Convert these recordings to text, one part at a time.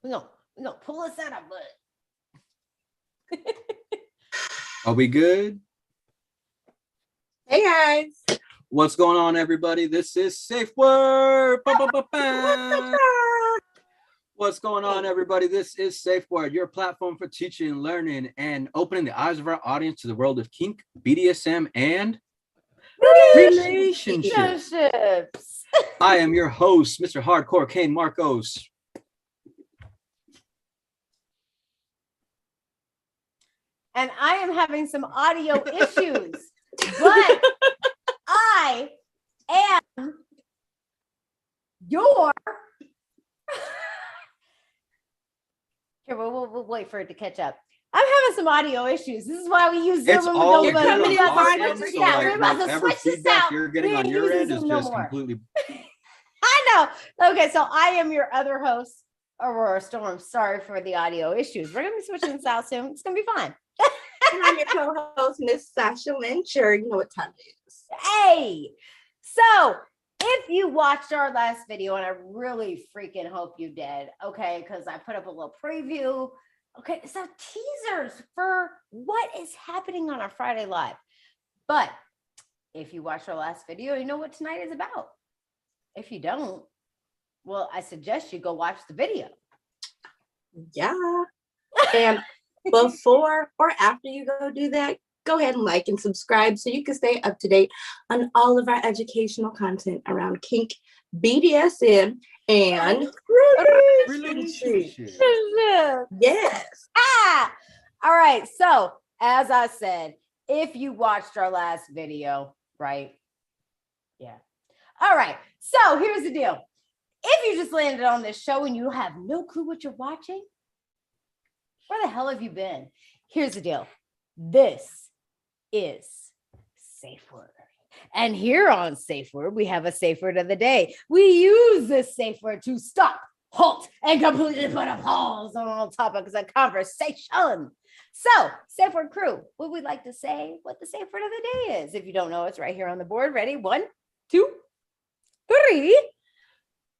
We're gonna pull us out of butt. Are we good? Hey guys. What's going on, everybody? This is SafeWord. What's going on, everybody? This is SafeWord, your platform for teaching, learning, and opening the eyes of our audience to the world of kink, BDSM, and relationships. I am your host, Mr. Hardcore Kane Marcos. And I am having some audio issues, but I am your... Here, we'll wait for it to catch up. I'm having some audio issues. This is why we use Zoom. It's all we're about to to switch this out. You're getting on your end is just completely... I know. Okay, so I am your other host, Aurora Storm. Sorry for the audio issues. We're going to be switching this out soon. It's going to be fine. And I'm your co-host, Miss Sasha Lynch. You know what time it is. Hey, so if you watched our last video, and I really freaking hope you did, okay, because I put up a little preview. Okay, so teasers for what is happening on our Friday Live. But if you watched our last video, you know what tonight is about. If you don't, well, I suggest you go watch the video. Yeah. And before or after you go do that, go ahead and like and subscribe so you can stay up to date on all of our educational content around kink, BDSM, and relationships. Yes. All right. So, as I said, if you watched our last video, right? Yeah. All right. So, here's the deal. If you just landed on this show and you have no clue what you're watching, where the hell have you been? Here's the deal. This is SafeWord. And here on SafeWord, we have a SafeWord of the day. We use this SafeWord to stop, halt, and completely put a pause on all topics of conversation. So, SafeWord crew, would we like to say what the SafeWord of the day is? If you don't know, it's right here on the board. Ready? 1, 2, 3.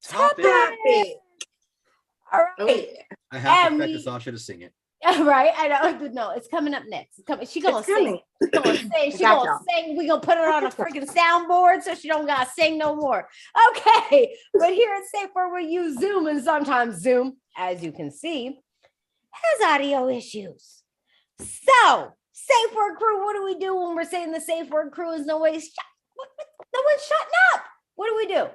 Topic. All right. I have to expect Sasha to sing it. Right, I know. No, it's coming up next. It's coming. She's gonna sing. She's gonna sing. She's gonna sing. We're gonna put her on a freaking soundboard so she don't gotta sing no more. Okay, but here at SafeWord we use Zoom, and sometimes Zoom, as you can see, has audio issues. So, SafeWord crew, what do we do when we're saying the SafeWord crew is no one's shutting up? What do?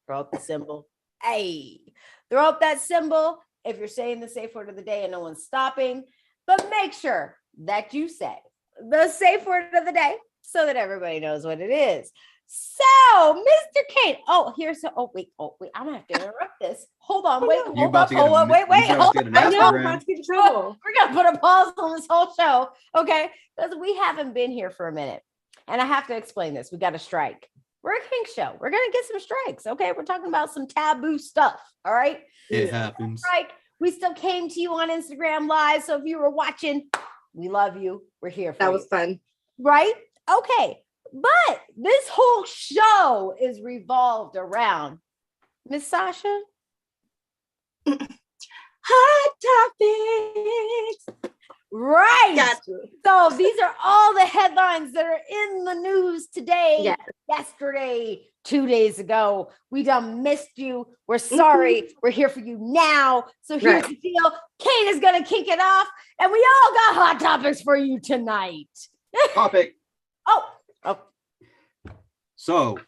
Throw up the symbol. Hey, throw up that symbol if you're saying the safe word of the day and no one's stopping, but make sure that you say the safe word of the day so that everybody knows what it is. So, Mr. Kane, wait, I'm gonna have to interrupt this. Hold on, wait. I know, I'm about to get in trouble. We're gonna put a pause on this whole show, okay? Because we haven't been here for a minute, and I have to explain this. We got a strike. We're a kink show. We're going to get some strikes. Okay. We're talking about some taboo stuff. All right. It happens. Strike. We still came to you on Instagram Live. So if you were watching, we love you. We're here for you. That was fun. Right. Okay. But this whole show is revolved around Miss Sasha. Hot topics. Right. Gotcha. So these are all the headlines that are in the news today, yesterday, 2 days ago. We done missed you. We're sorry. We're here for you now. So here's the deal. Kate is going to kick it off, and we all got hot topics for you tonight. Topic. Oh. So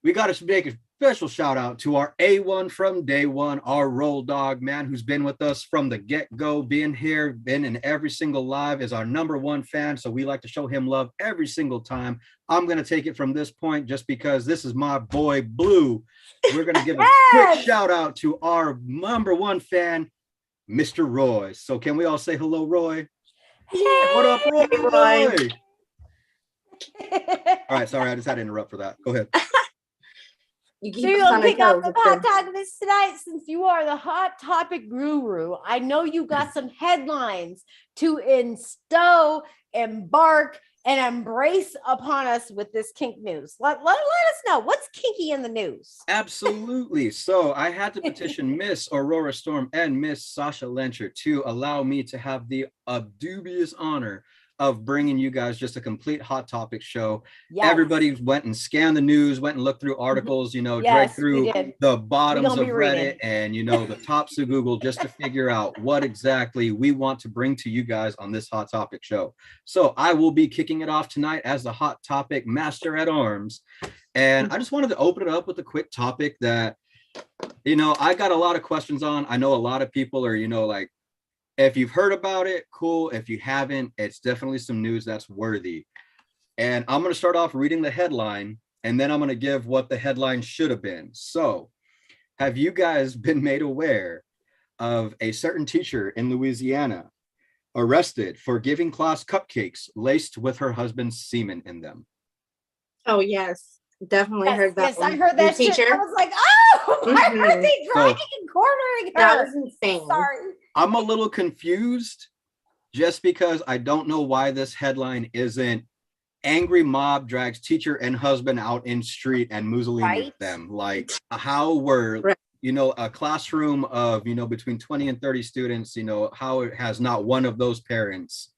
we got to make a special shout out to our A1 from day one, our roll dog man who's been with us from the get-go, been here, been in every single live, is our #1 fan. So we like to show him love every single time. I'm going to take it from this point just because this is my boy Blue. We're going to give a quick shout out to our #1 fan, Mr. Roy. So can we all say hello, Roy? Hey. What up, Roy? All right, sorry, I just had to interrupt for that. Go ahead. So you're going to pick up the hot topics tonight since you are the hot topic guru. I know you got some headlines to embark and embrace upon us with this kink news. Let us know what's kinky in the news. Absolutely. So I had to petition Miss Aurora Storm and Miss Sasha Lencher to allow me to have the dubious honor of bringing you guys just a complete Hot Topic show. Yes. Everybody went and scanned the news, went and looked through articles, you know, dragged through the bottoms of Reddit and, you know, the tops of Google just to figure out what exactly we want to bring to you guys on this Hot Topic show. So I will be kicking it off tonight as the Hot Topic Master at Arms. And I just wanted to open it up with a quick topic that, you know, I got a lot of questions on. I know a lot of people are, you know, like, if you've heard about it, cool. If you haven't, it's definitely some news that's worthy. And I'm going to start off reading the headline, and then I'm going to give what the headline should have been. So, have you guys been made aware of a certain teacher in Louisiana arrested for giving class cupcakes laced with her husband's semen in them? Oh, yes. Definitely heard that. Yes, I heard that teacher. Shit. I was like, oh, why are they dragging and cornering her? That was insane. Sorry. I'm a little confused just because I don't know why this headline isn't angry mob drags teacher and husband out in street and Mussolini them. Like, how were, you know, a classroom of, you know, between 20 and 30 students, you know, how it has not one of those parents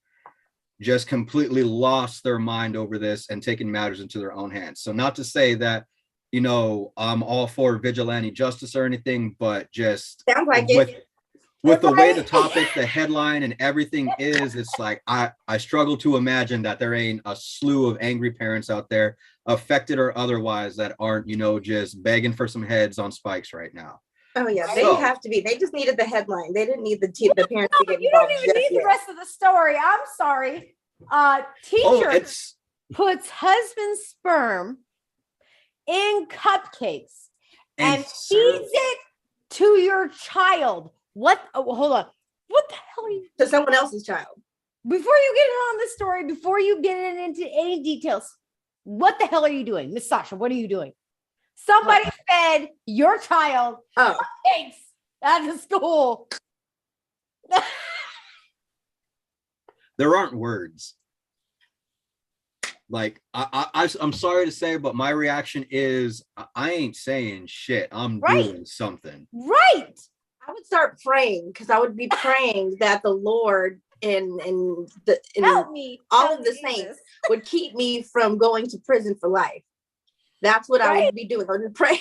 just completely lost their mind over this and taken matters into their own hands. So not to say that, you know, I'm all for vigilante justice or anything, but just sounds like with the way the topic, the headline and everything is, it's like, I struggle to imagine that there ain't a slew of angry parents out there, affected or otherwise, that aren't, you know, just begging for some heads on spikes right now. Oh yeah, they have to be. They just needed the headline. They didn't need the parents to get involved. You don't even need the rest of the story. I'm sorry. Teacher puts husband's sperm in cupcakes and feeds it to your child. What? Oh, hold on. What the hell are you? To someone else's child. Before you get on the story, before you get into any details, what the hell are you doing, Miss Sasha? What are you doing? Somebody fed your child cupcakes at the school. There aren't words. Like, I'm sorry to say, but my reaction is I ain't saying shit. I'm doing something. Right. I would start praying, because I would be praying that the Lord and help me, all of the saints would keep me from going to prison for life. That's what I would be doing. I would pray.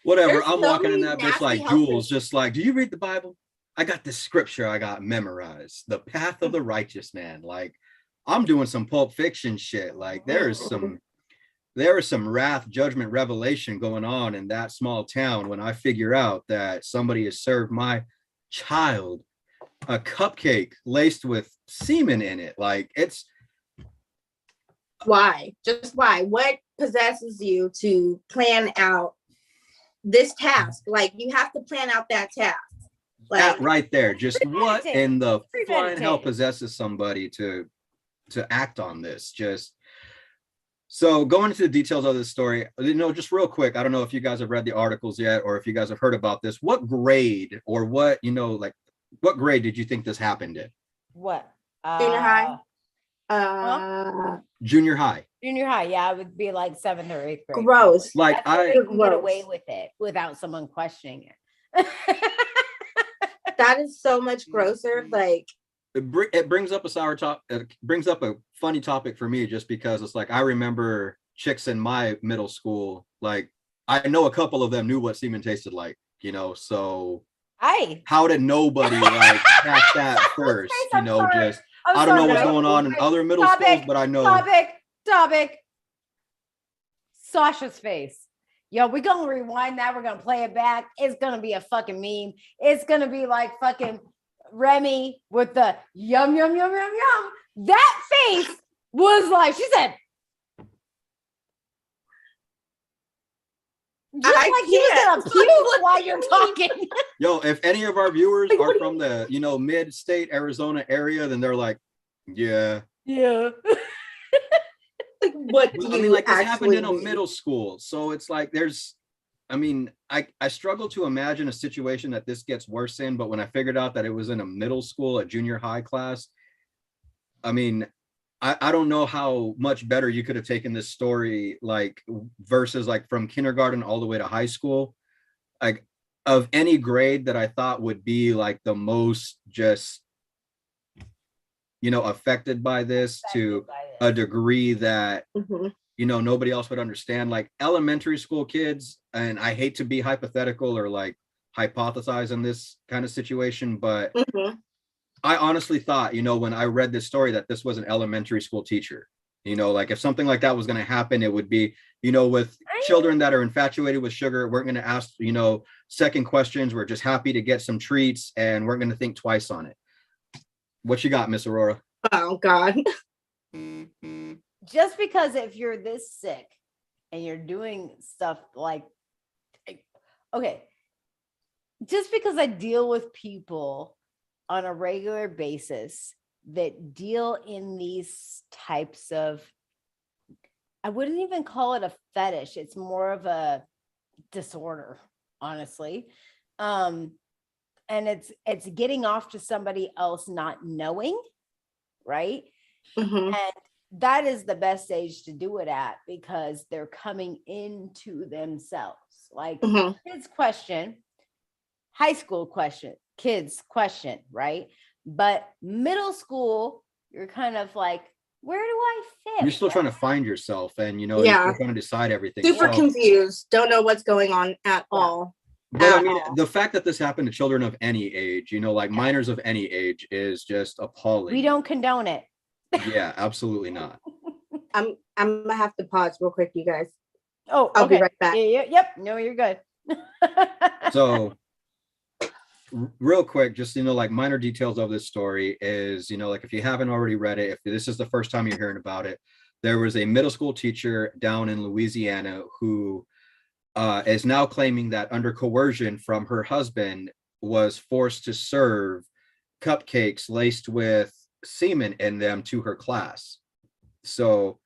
Whatever. There's I'm walking in that bitch like Jules, just like, do you read the Bible? I got this scripture I got memorized. The path of the righteous man. Like, I'm doing some Pulp Fiction shit. Like, there is some wrath, judgment, revelation going on in that small town when I figure out that somebody has served my child a cupcake laced with semen in it. Like, it's why? Just why? What possesses you to plan out this task? Like, you have to plan out that task. Like, that right there. Just what in the flying hell possesses somebody to act on this? Just so going into the details of this story, you know, just real quick, I don't know if you guys have read the articles yet or if you guys have heard about this. What grade or what, you know, like what grade did you think this happened in? What? Junior high? Junior high. Junior high, yeah, it would be like 7th or 8th grade. Gross. Like, I can get away with it without someone questioning it. That is so much grosser. Like, it brings up a sour top. It brings up a funny topic for me, just because it's like I remember chicks in my middle school. Like, I know a couple of them knew what semen tasted like, you know. So, how did nobody like catch that first? You know, just I don't know what's going on in other middle schools, but I know. Topic. Sasha's face. Yo, we're gonna rewind that. We're gonna play it back. It's gonna be a fucking meme. It's gonna be like fucking Remy with the yum, yum, yum, yum, yum. That face was like, she said, just like he was gonna puke while you're talking. Yo, if any of our viewers are from the, you know, mid-state Arizona area, then they're like, yeah. Like, what do you like, this happened in a middle school. So it's like, I struggle to imagine a situation that this gets worse in, but when I figured out that it was in a middle school, a junior high class, I mean, I don't know how much better you could have taken this story, like versus like from kindergarten all the way to high school. Like of any grade that I thought would be like the most just, affected by this to a degree that, nobody else would understand. Like elementary school kids, and I hate to be hypothetical or like hypothesize in this kind of situation, but I honestly thought, when I read this story, that this was an elementary school teacher. Like if something like that was going to happen, it would be, with children that are infatuated with sugar, we're going to ask, second questions. We're just happy to get some treats and we're going to think twice on it. What you got, Miss Aurora? Oh, God. Just because if you're this sick and you're doing stuff like, okay, just because I deal with people on a regular basis that deal in these types of, I wouldn't even call it a fetish. It's more of a disorder, honestly. And it's getting off to somebody else not knowing, right? And that is the best age to do it at, because they're coming into themselves. Like kids question, high school question, kids question, right? But middle school, you're kind of like, where do I fit? You're still trying to find yourself, and you're still trying to decide everything. Super confused, don't know what's going on at all. But I mean, the fact that this happened to children of any age, like minors of any age, is just appalling. We don't condone it. Yeah, absolutely not. I'm gonna have to pause real quick, you guys. Oh, I'll be right back. Yep. No, you're good. So real quick, just, like minor details of this story is, like if you haven't already read it, if this is the first time you're hearing about it, there was a middle school teacher down in Louisiana who is now claiming that under coercion from her husband was forced to serve cupcakes laced with semen in them to her class. So,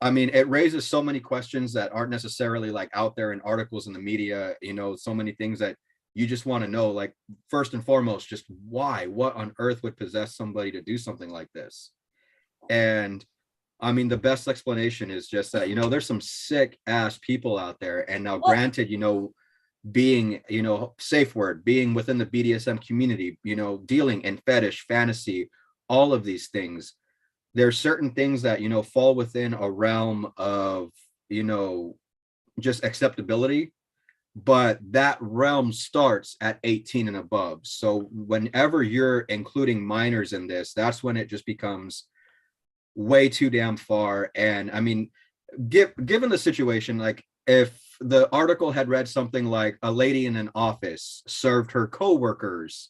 I mean, it raises so many questions that aren't necessarily like out there in articles in the media, so many things that you just want to know, like first and foremost, just what on earth would possess somebody to do something like this? And I mean, the best explanation is just that, there's some sick ass people out there. And now granted, being, SafeWord, being within the BDSM community, dealing in fetish, fantasy, all of these things, there's certain things that, fall within a realm of, just acceptability. But that realm starts at 18 and above. So whenever you're including minors in this, that's when it just becomes way too damn far. And I mean, given the situation, like if the article had read something like a lady in an office served her coworkers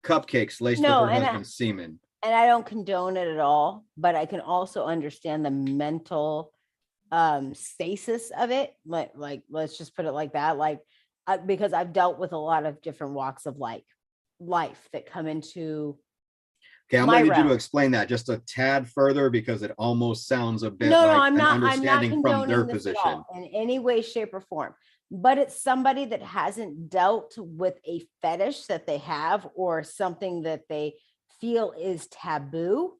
cupcakes laced with her husband's semen. And I don't condone it at all, but I can also understand the mental stasis of it. Like let's just put it like that. Like, because I've dealt with a lot of different walks of life that come into. Okay, I'm going to need you to explain that just a tad further, because it almost sounds a bit I'm not understanding from their position in any way, shape, or form. But it's somebody that hasn't dealt with a fetish that they have, or something that they feel is taboo,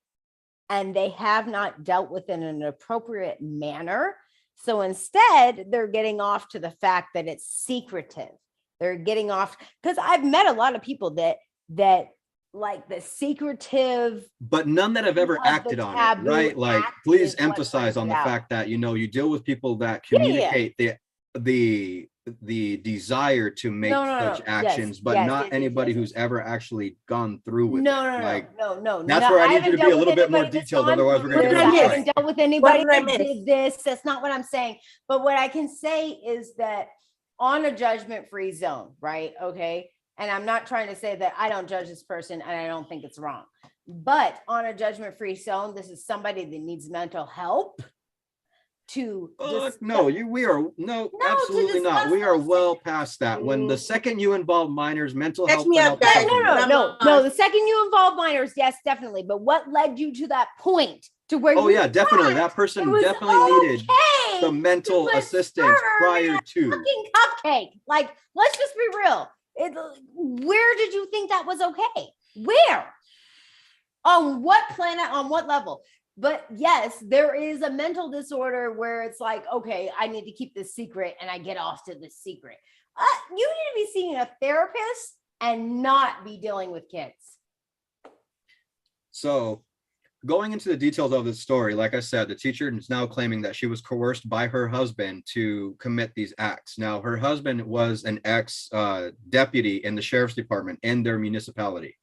and they have not dealt with it in an appropriate manner. So instead, they're getting off to the fact that it's secretive. They're getting off, because I've met a lot of people that like the secretive, but none that have ever acted on it, right? Like, please emphasize on the fact that, you deal with people that communicate the desire to make such actions, but not anybody who's ever actually gone through with it. No. That's where I need you to be a little bit more detailed. Otherwise, we're going to I haven't dealt with anybody that did this. That's not what I'm saying. But what I can say is that on a judgment-free zone, right? Okay. And I'm not trying to say that I don't judge this person and I don't think it's wrong. But on a judgment-free zone, this is somebody that needs mental help to we are absolutely not. We are well past that. When the second you involve minors, mental health. No. The second you involve minors, yes, definitely. But what led you to that point to where? Oh yeah, definitely. That person definitely needed some mental assistance prior to. Fucking cupcake. Like, let's just be real. Where did you think that was okay? Where? On what planet? On what level? But yes, there is a mental disorder where it's like, okay, I need to keep this secret and I get off to this secret. You need to be seeing a therapist and not be dealing with kids. So going into the details of this story, like I said, the teacher is now claiming that she was coerced by her husband to commit these acts. Now, her husband was an ex-deputy in the sheriff's department in their municipality.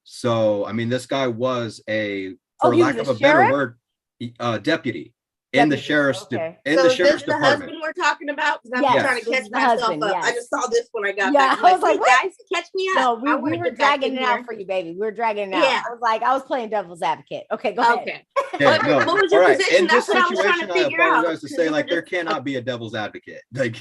So, I mean, this guy was for lack of a better word, deputy in the sheriff's okay. in the sheriff's department. The husband we're talking about? Because I'm trying to catch myself up. I just saw this when I got back. I was like, guys, catch me up. No, we were dragging it out for you, baby. We were dragging it out. Yeah. I was playing devil's advocate. Okay, go ahead. Okay. Yeah, no. What was your position? In this That's what I was trying situation, to I figure out. apologize to say, like, there cannot be a devil's advocate. Like,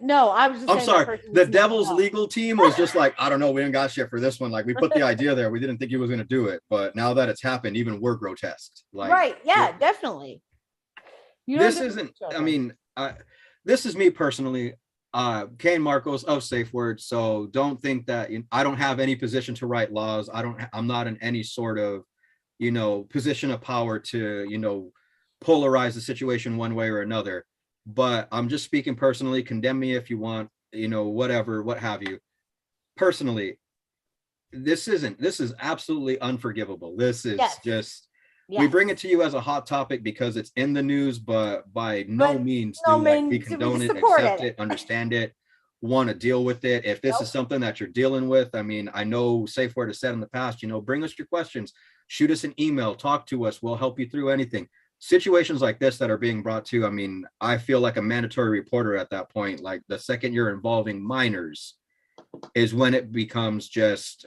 no, I was just I'm sorry. The devil's legal team was just like, I don't know, we didn't got shit for this one. Like, we put the idea there. We didn't think he was going to do it. But now that it's happened, even we're grotesque. Like, right. Yeah, definitely. This isn't, I mean, this is me personally, Kane Marcos of SafeWord. So don't think that I don't have any position to write laws. I'm not in any sort of, position of power to, polarize the situation one way or another. But I'm just speaking personally. Condemn me if you want, whatever, what have you. Personally, this is absolutely unforgivable. This is just, we bring it to you as a hot topic because it's in the news, but by no means do we condone it, accept it, understand it, want to deal with it. If this is something that you're dealing with, I mean, I know SafeWord has said in the past, bring us your questions, shoot us an email, talk to us, we'll help you through anything. Situations like this that are being brought to, I mean, I feel like a mandatory reporter at that point. Like, the second you're involving minors is when it becomes just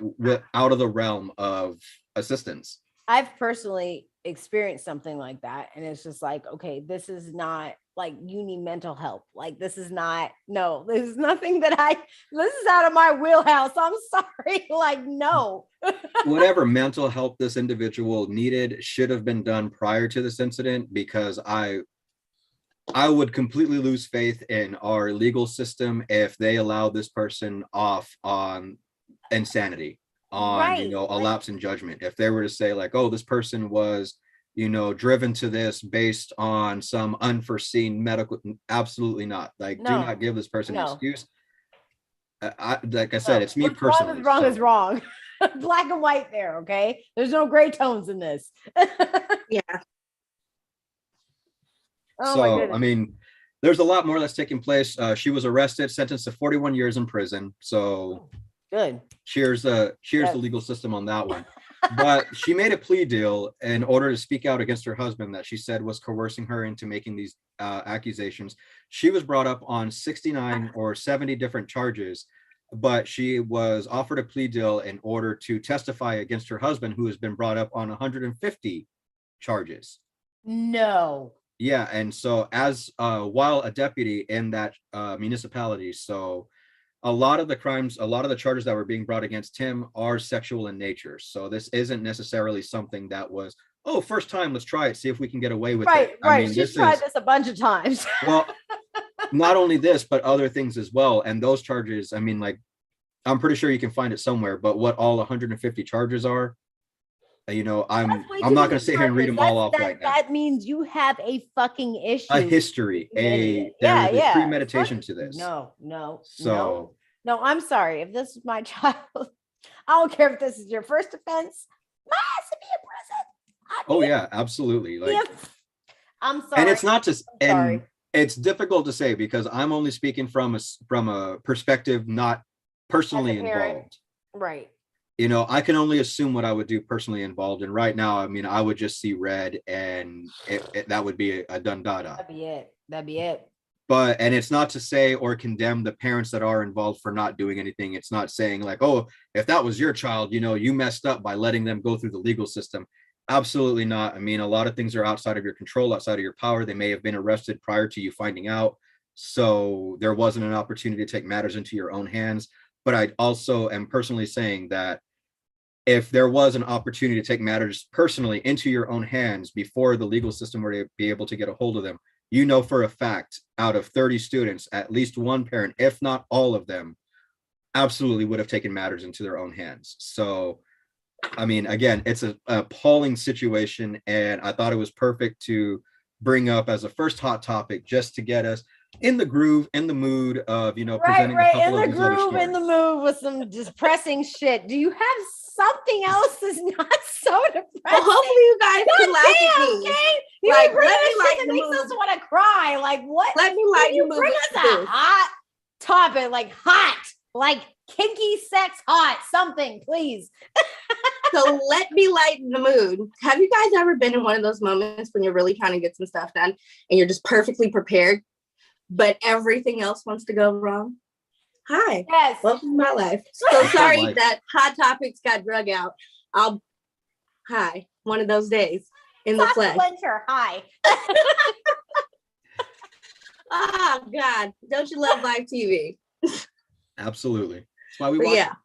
out of the realm of assistance. I've personally experienced something like that, and it's just like, okay, this is not like, you need mental help. Like, this is nothing that this is out of my wheelhouse. I'm sorry. Like, no. Whatever mental help this individual needed should have been done prior to this incident, because I would completely lose faith in our legal system if they allow this person off on insanity, on a lapse in judgment. If they were to say like, oh, this person was driven to this based on some unforeseen medical, absolutely not. Like, do not give this person an excuse. Like I said, it's me personally. Wrong is wrong. Black and white there, okay? There's no gray tones in this. Yeah. So, I mean, there's a lot more that's taking place. She was arrested, sentenced to 41 years in prison. So good. Cheers the legal system on that one. But she made a plea deal in order to speak out against her husband that she said was coercing her into making these accusations. She was brought up on 69 or 70 different charges, but she was offered a plea deal in order to testify against her husband, who has been brought up on 150 charges. No. Yeah, and so while a deputy in that municipality, so a lot of the charges that were being brought against him are sexual in nature. So this isn't necessarily something that was, oh, first time, let's try it, see if we can get away with it. Right. She's tried this a bunch of times. Well, not only this, but other things as well. And those charges, I mean, like, I'm pretty sure you can find it somewhere, but what all 150 charges are, I'm not going to sit here and read them all off right now. That means you have a fucking issue. A history, there's a premeditation to this. No, I'm sorry. If this is my child, I don't care if this is your first offense. My ass to be in prison. Oh yeah, absolutely. Like, I'm sorry. And it's not just, and it's difficult to say because I'm only speaking from a perspective not personally involved. Right. I can only assume what I would do personally involved. And right now, I mean, I would just see red and that would be a done dada. That'd be it. But, and it's not to say or condemn the parents that are involved for not doing anything. It's not saying like, oh, if that was your child, you messed up by letting them go through the legal system. Absolutely not. I mean, a lot of things are outside of your control, outside of your power. They may have been arrested prior to you finding out. So there wasn't an opportunity to take matters into your own hands. But I also am personally saying that if there was an opportunity to take matters personally into your own hands before the legal system were to be able to get a hold of them, for a fact, out of 30 students, at least one parent, if not all of them, absolutely would have taken matters into their own hands. So I mean, again, it's an appalling situation, and I thought it was perfect to bring up as a first hot topic just to get us in the groove, in the mood of, presenting a couple In of the these other groove, in the stories. mood with some depressing shit. Do you have something else that's not so depressing? Well, hopefully you guys can laugh at Damn, me. okay? You Like, bring let us me shit lighten that the makes us mood. want to cry. Like what? Let me Can lighten you the mood bring with us a this. hot topic, like hot, like kinky sex hot, something, please. So let me lighten the mood. Have you guys ever been in one of those moments when you're really trying to get some stuff done and you're just perfectly prepared, but everything else wants to go wrong? Hi. Yes. Welcome to my life. So sorry life. that Hot Topics got drug out. Hi. One of those days in the Top flesh. winter. Hi. Oh, God. Don't you love live TV? Absolutely. That's why we But watch yeah. it.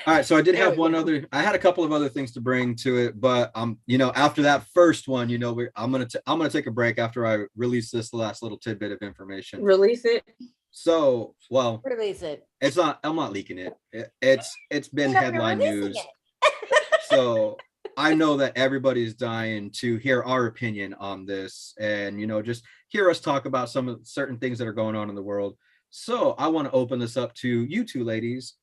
All right, so I did There have we go. I had a couple of other things to bring to it, but after that first one, I'm gonna take a break after I release this last little tidbit of information. Release it. So, well, Release it. I'm not leaking it. It's been You're headline releasing news. it. So I know that everybody's dying to hear our opinion on this, and just hear us talk about some of certain things that are going on in the world. So I want to open this up to you two ladies.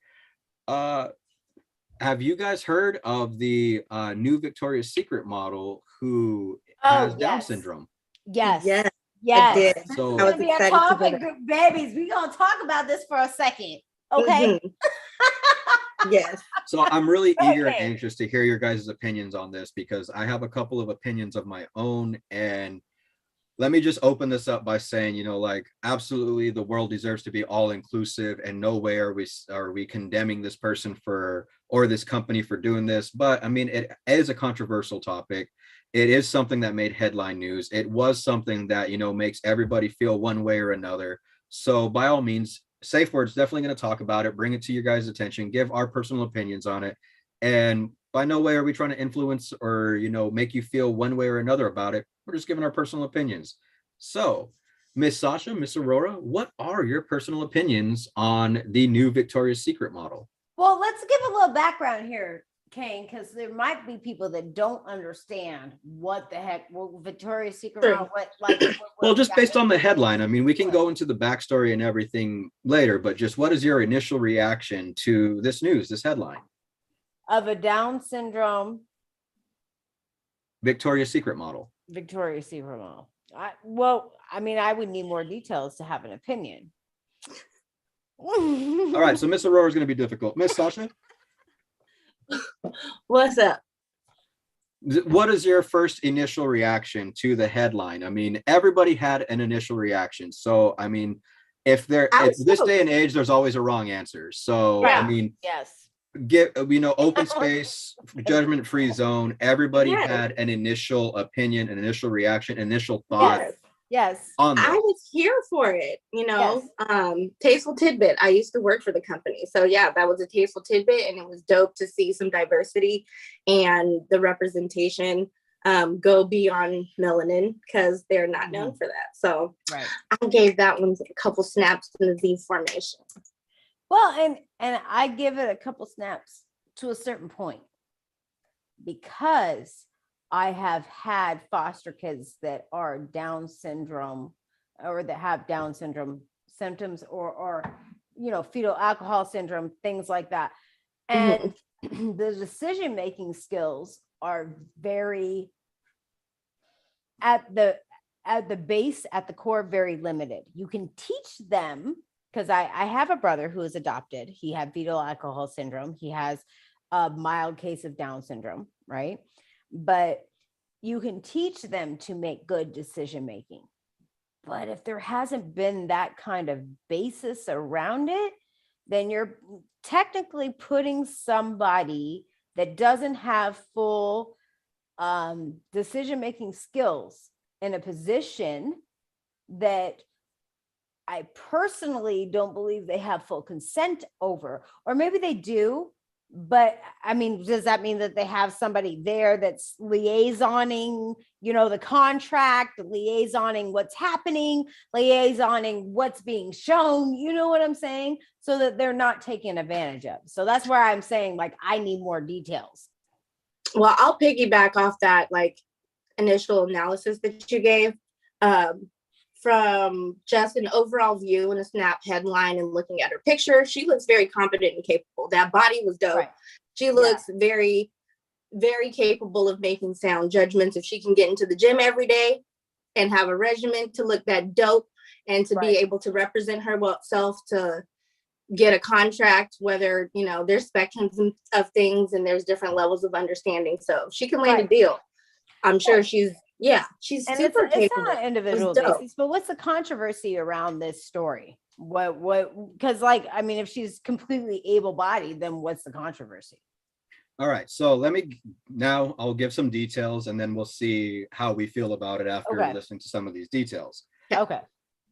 Have you guys heard of the new Victoria's Secret model who has Down yes. syndrome? Yes. Yes. Yes. I did. This So- is I gonna was be a excited to hear topic, babies. We're gonna talk about this for a second. Okay. Mhm. Yes. So I'm really eager and Okay. anxious to hear your guys' opinions on this, because I have a couple of opinions of my own. And let me just open this up by saying, absolutely, the world deserves to be all inclusive, and no way are we condemning this person or this company for doing this. But I mean, it is a controversial topic. It is something that made headline news. It was something that makes everybody feel one way or another. So by all means, SafeWord's definitely going to talk about it, bring it to your guys' attention, give our personal opinions on it. And by no way are we trying to influence or make you feel one way or another about it. We're just giving our personal opinions. So, Miss Sasha, Miss Aurora, what are your personal opinions on the new Victoria's Secret model? Well, let's give a little background here, Kane, because there might be people that don't understand what the heck Victoria's Secret Sure. model, what Well, just got based on the into. headline, I mean, we can go into the backstory and everything later, but just what is your initial reaction to this news, this headline? Of a Down syndrome Victoria's Secret model. Victoria's Secret model. I would need more details to have an opinion. All right, so Miss Aurora is going to be difficult. Miss Sasha, What's up? what is your first initial reaction to the headline? I mean, everybody had an initial reaction. So, I mean, if this day and age, there's always a wrong answer. So, Yeah. I mean, Yes. get open space, judgment-free zone. Everybody Yes. had an initial opinion, an initial reaction, initial thought Yes. on this. I was here for it, tasteful tidbit. I used to work for the company. So yeah, that was a tasteful tidbit, and it was dope to see some diversity and the representation go beyond melanin, because they're not known for that. So Right. I gave that one a couple snaps in the V formation. Well, and I give it a couple snaps to a certain point, because I have had foster kids that are Down syndrome, or that have Down syndrome symptoms, or fetal alcohol syndrome, things like that. And the decision-making skills are very at the base, at the core, very limited. You can teach them, because I have a brother who is adopted. He had fetal alcohol syndrome. He has a mild case of Down syndrome, right? But you can teach them to make good decision making. But if there hasn't been that kind of basis around it, then you're technically putting somebody that doesn't have full decision-making skills in a position that I personally don't believe they have full consent over. Or maybe they do, but I mean, does that mean that they have somebody there that's liaisoning, the contract, liaisoning what's happening, liaisoning what's being shown, you know what I'm saying? So that they're not taken advantage of. So that's where I'm saying, like, I need more details. Well, I'll piggyback off that, like, initial analysis that you gave. From just an overall view and a snap headline and looking at her picture, she looks very competent and capable. That body was dope. Right. She looks very, very capable of making sound judgments. If she can get into the gym every day and have a regimen to look that dope and to be able to represent herself, to get a contract, whether, there's spectrums of things and there's different levels of understanding. So if she can land a deal, I'm sure she's and super capable. It's not an individual basis, but what's the controversy around this story? Because, like, I mean, if she's completely able-bodied, then what's the controversy? All right, so I'll give some details and then we'll see how we feel about it after listening to some of these details. Okay.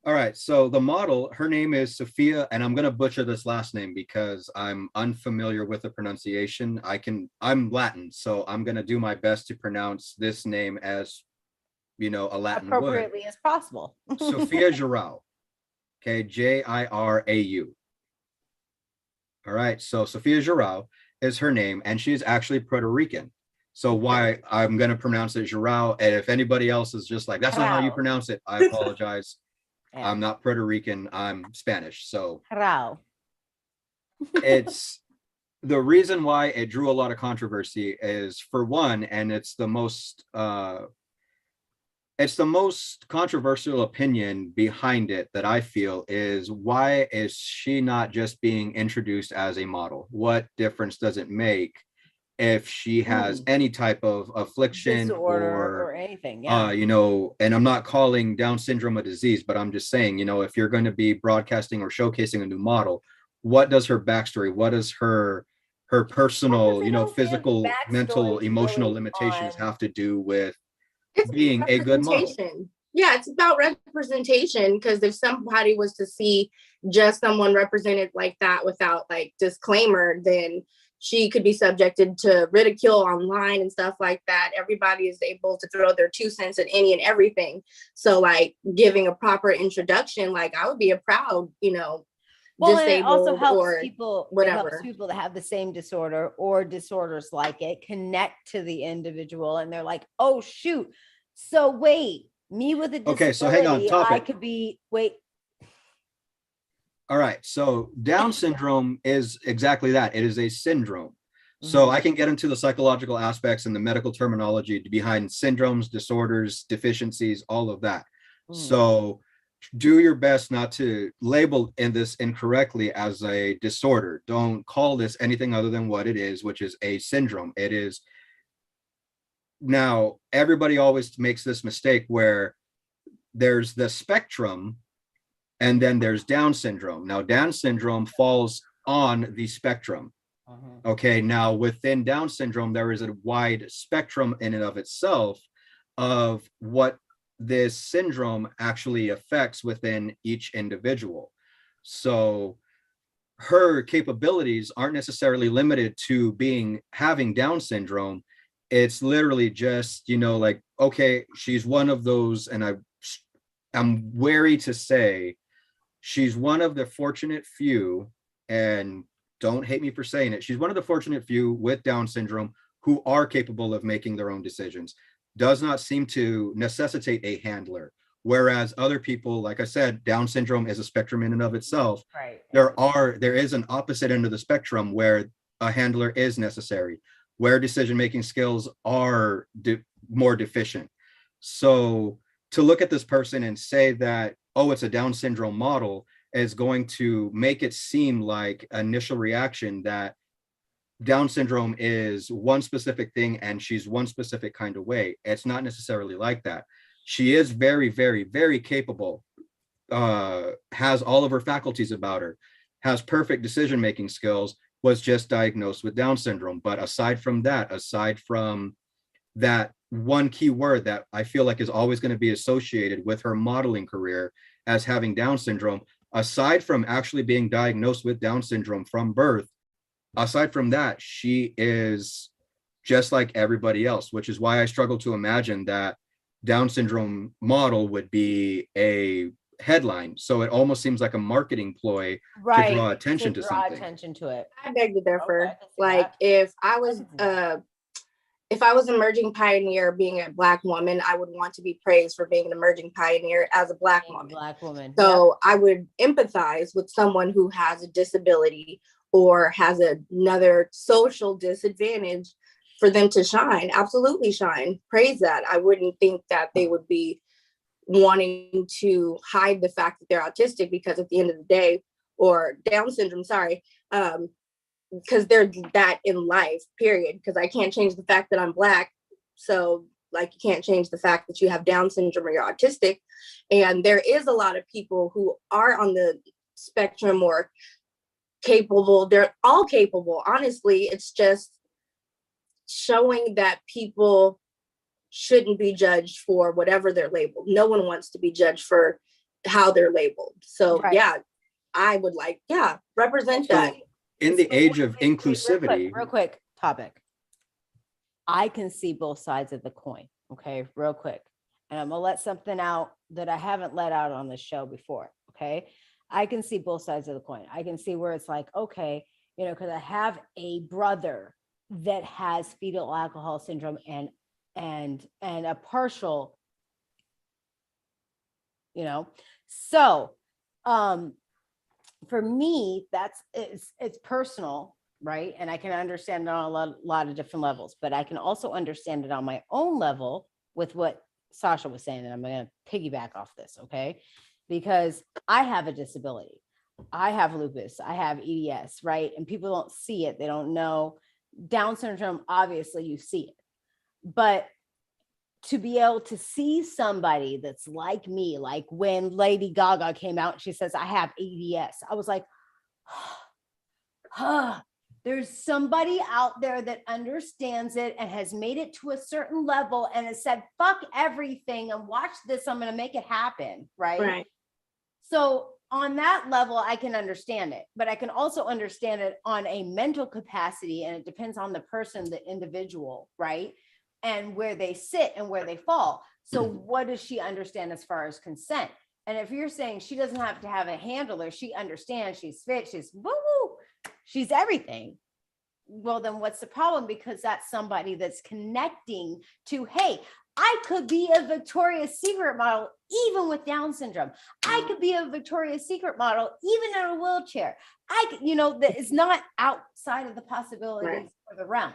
All right, so the model, her name is Sophia, and I'm going to butcher this last name because I'm unfamiliar with the pronunciation. I'm Latin, so I'm going to do my best to pronounce this name as, a Latin appropriately as possible. Sophia Giroud. Okay, Jirau. All right, so Sophia Giroud is her name, and she's actually Puerto Rican. So why I'm going to pronounce it Giroud, and if anybody else is just like, that's not how you pronounce it, I apologize. Yeah. I'm not Puerto Rican, I'm Spanish. So it's the reason why it drew a lot of controversy is, for one, and it's the most controversial opinion behind it that I feel is, why is she not just being introduced as a model? What difference does it make if she has any type of affliction or anything? And I'm not calling Down syndrome a disease, but I'm just saying, if you're going to be broadcasting or showcasing a new model, what does her backstory, what does her personal, physical, mental, emotional limitations have to do with being a good model? Yeah, it's about representation, because if somebody was to see just someone represented like that without, like, disclaimer, then she could be subjected to ridicule online and stuff like that. Everybody is able to throw their 2 cents at any and everything. So, like, giving a proper introduction, like, I would be a proud, disabled, it also helps people, whatever. It helps people that have the same disorder or disorders like it connect to the individual, and they're like, oh shoot, so wait, me with a disability, so hang on, topic. I could be, All right, so Down syndrome is exactly that. It is a syndrome. So I can get into the psychological aspects and the medical terminology behind syndromes, disorders, deficiencies, all of that. So do your best not to label this incorrectly as a disorder. Don't call this anything other than what it is, which is a syndrome. It is. Now, everybody always makes this mistake where there's the spectrum and then there's Down syndrome. Now, Down syndrome falls on the spectrum. Okay, now within Down syndrome, there is a wide spectrum in and of itself of what this syndrome actually affects within each individual. So her capabilities aren't necessarily limited to having Down syndrome. It's literally just, like, okay, she's one of those, and I'm wary to say she's one of the fortunate few, and don't hate me for saying it, she's one of the fortunate few with Down syndrome who are capable of making their own decisions. Does not seem to necessitate a handler. Whereas other people, like I said, Down syndrome is a spectrum in and of itself. Right. There is an opposite end of the spectrum where a handler is necessary, where decision-making skills are more deficient. So to look at this person and say that, oh, it's a Down syndrome model, is going to make it seem like initial reaction that Down syndrome is one specific thing and she's one specific kind of way. It's not necessarily like that. She is very, very, very capable, has all of her faculties about her, has perfect decision-making skills, was just diagnosed with Down syndrome. But aside from that one key word that I feel like is always going to be associated with her modeling career as having Down syndrome, aside from actually being diagnosed with Down syndrome from birth, aside from that, she is just like everybody else, which is why I struggle to imagine that Down syndrome model would be a headline. So it almost seems like a marketing ploy to draw attention to something. Attention to it. I beg to differ. Okay, I can see Like that. if I was an emerging pioneer being a Black woman, I would want to be praised for being an emerging pioneer as a Black woman. Black woman. So I would empathize with someone who has a disability or has another social disadvantage for them to shine. Absolutely shine. Praise that. I wouldn't think that they would be wanting to hide the fact that they're autistic, because at the end of the day, or Down syndrome, sorry, because they're that in life, period. Because I can't change the fact that I'm Black. So like, you can't change the fact that you have Down syndrome or you're autistic. And there is a lot of people who are on the spectrum or capable. They're all capable. Honestly, it's just showing that people shouldn't be judged for whatever they're labeled. No one wants to be judged for how they're labeled. So yeah, I would like, represent that. In the age of inclusivity. Real quick topic. I can see both sides of the coin. Okay, real quick. And I'm gonna let something out that I haven't let out on the show before. Okay. I can see both sides of the coin. I can see where it's like, okay, you know, because I have a brother that has fetal alcohol syndrome and a partial, you know, so for me, it's personal, right? And I can understand it on a lot of different levels, but I can also understand it on my own level with what Sasha was saying, and I'm going to piggyback off this, okay? Because I have a disability. I have lupus, I have EDS, right? And people don't see it. They don't know. Down syndrome, obviously you see it. But to be able to see somebody that's like me, like when Lady Gaga came out, she says, I have EDS. I was like, there's somebody out there that understands it and has made it to a certain level and has said, fuck everything and watch this. I'm going to make it happen. Right. So on that level, I can understand it, but I can also understand it on a mental capacity. And it depends on the person, the individual, right? And where they sit and where they fall. So what does she understand as far as consent? And if you're saying she doesn't have to have a handler, she understands, she's fit, she's woo-woo, she's everything. Well, then what's the problem? Because that's somebody that's connecting to, hey, I could be a Victoria's Secret model, even with Down syndrome. I could be a Victoria's Secret model, even in a wheelchair. I could, you know, that is not outside of the possibilities or the realm.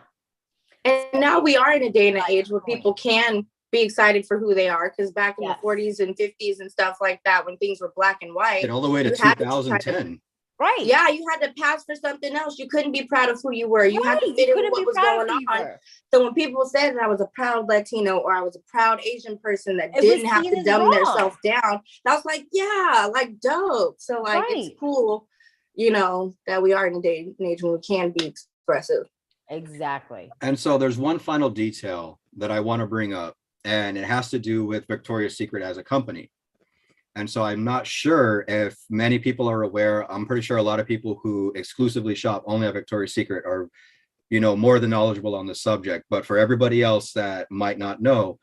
And now we are in a day and an age where people can be excited for who they are. Because back in the 40s and 50s and stuff like that, when things were black and white. And all the way to 2010. Right. Yeah, you had to pass for something else. You couldn't be proud of who you were. You had to fit in with what was going on. So when people said that I was a proud Latino or I was a proud Asian person that didn't have to dumb themselves down, I was like, yeah, like dope. So like it's cool, you know, that we are in a day and age when we can be expressive. Exactly. And so there's one final detail that I want to bring up, and it has to do with Victoria's Secret as a company. And so I'm not sure if many people are aware. I'm pretty sure a lot of people who exclusively shop only at Victoria's Secret are, you know, more than knowledgeable on the subject. But for everybody else that might not know,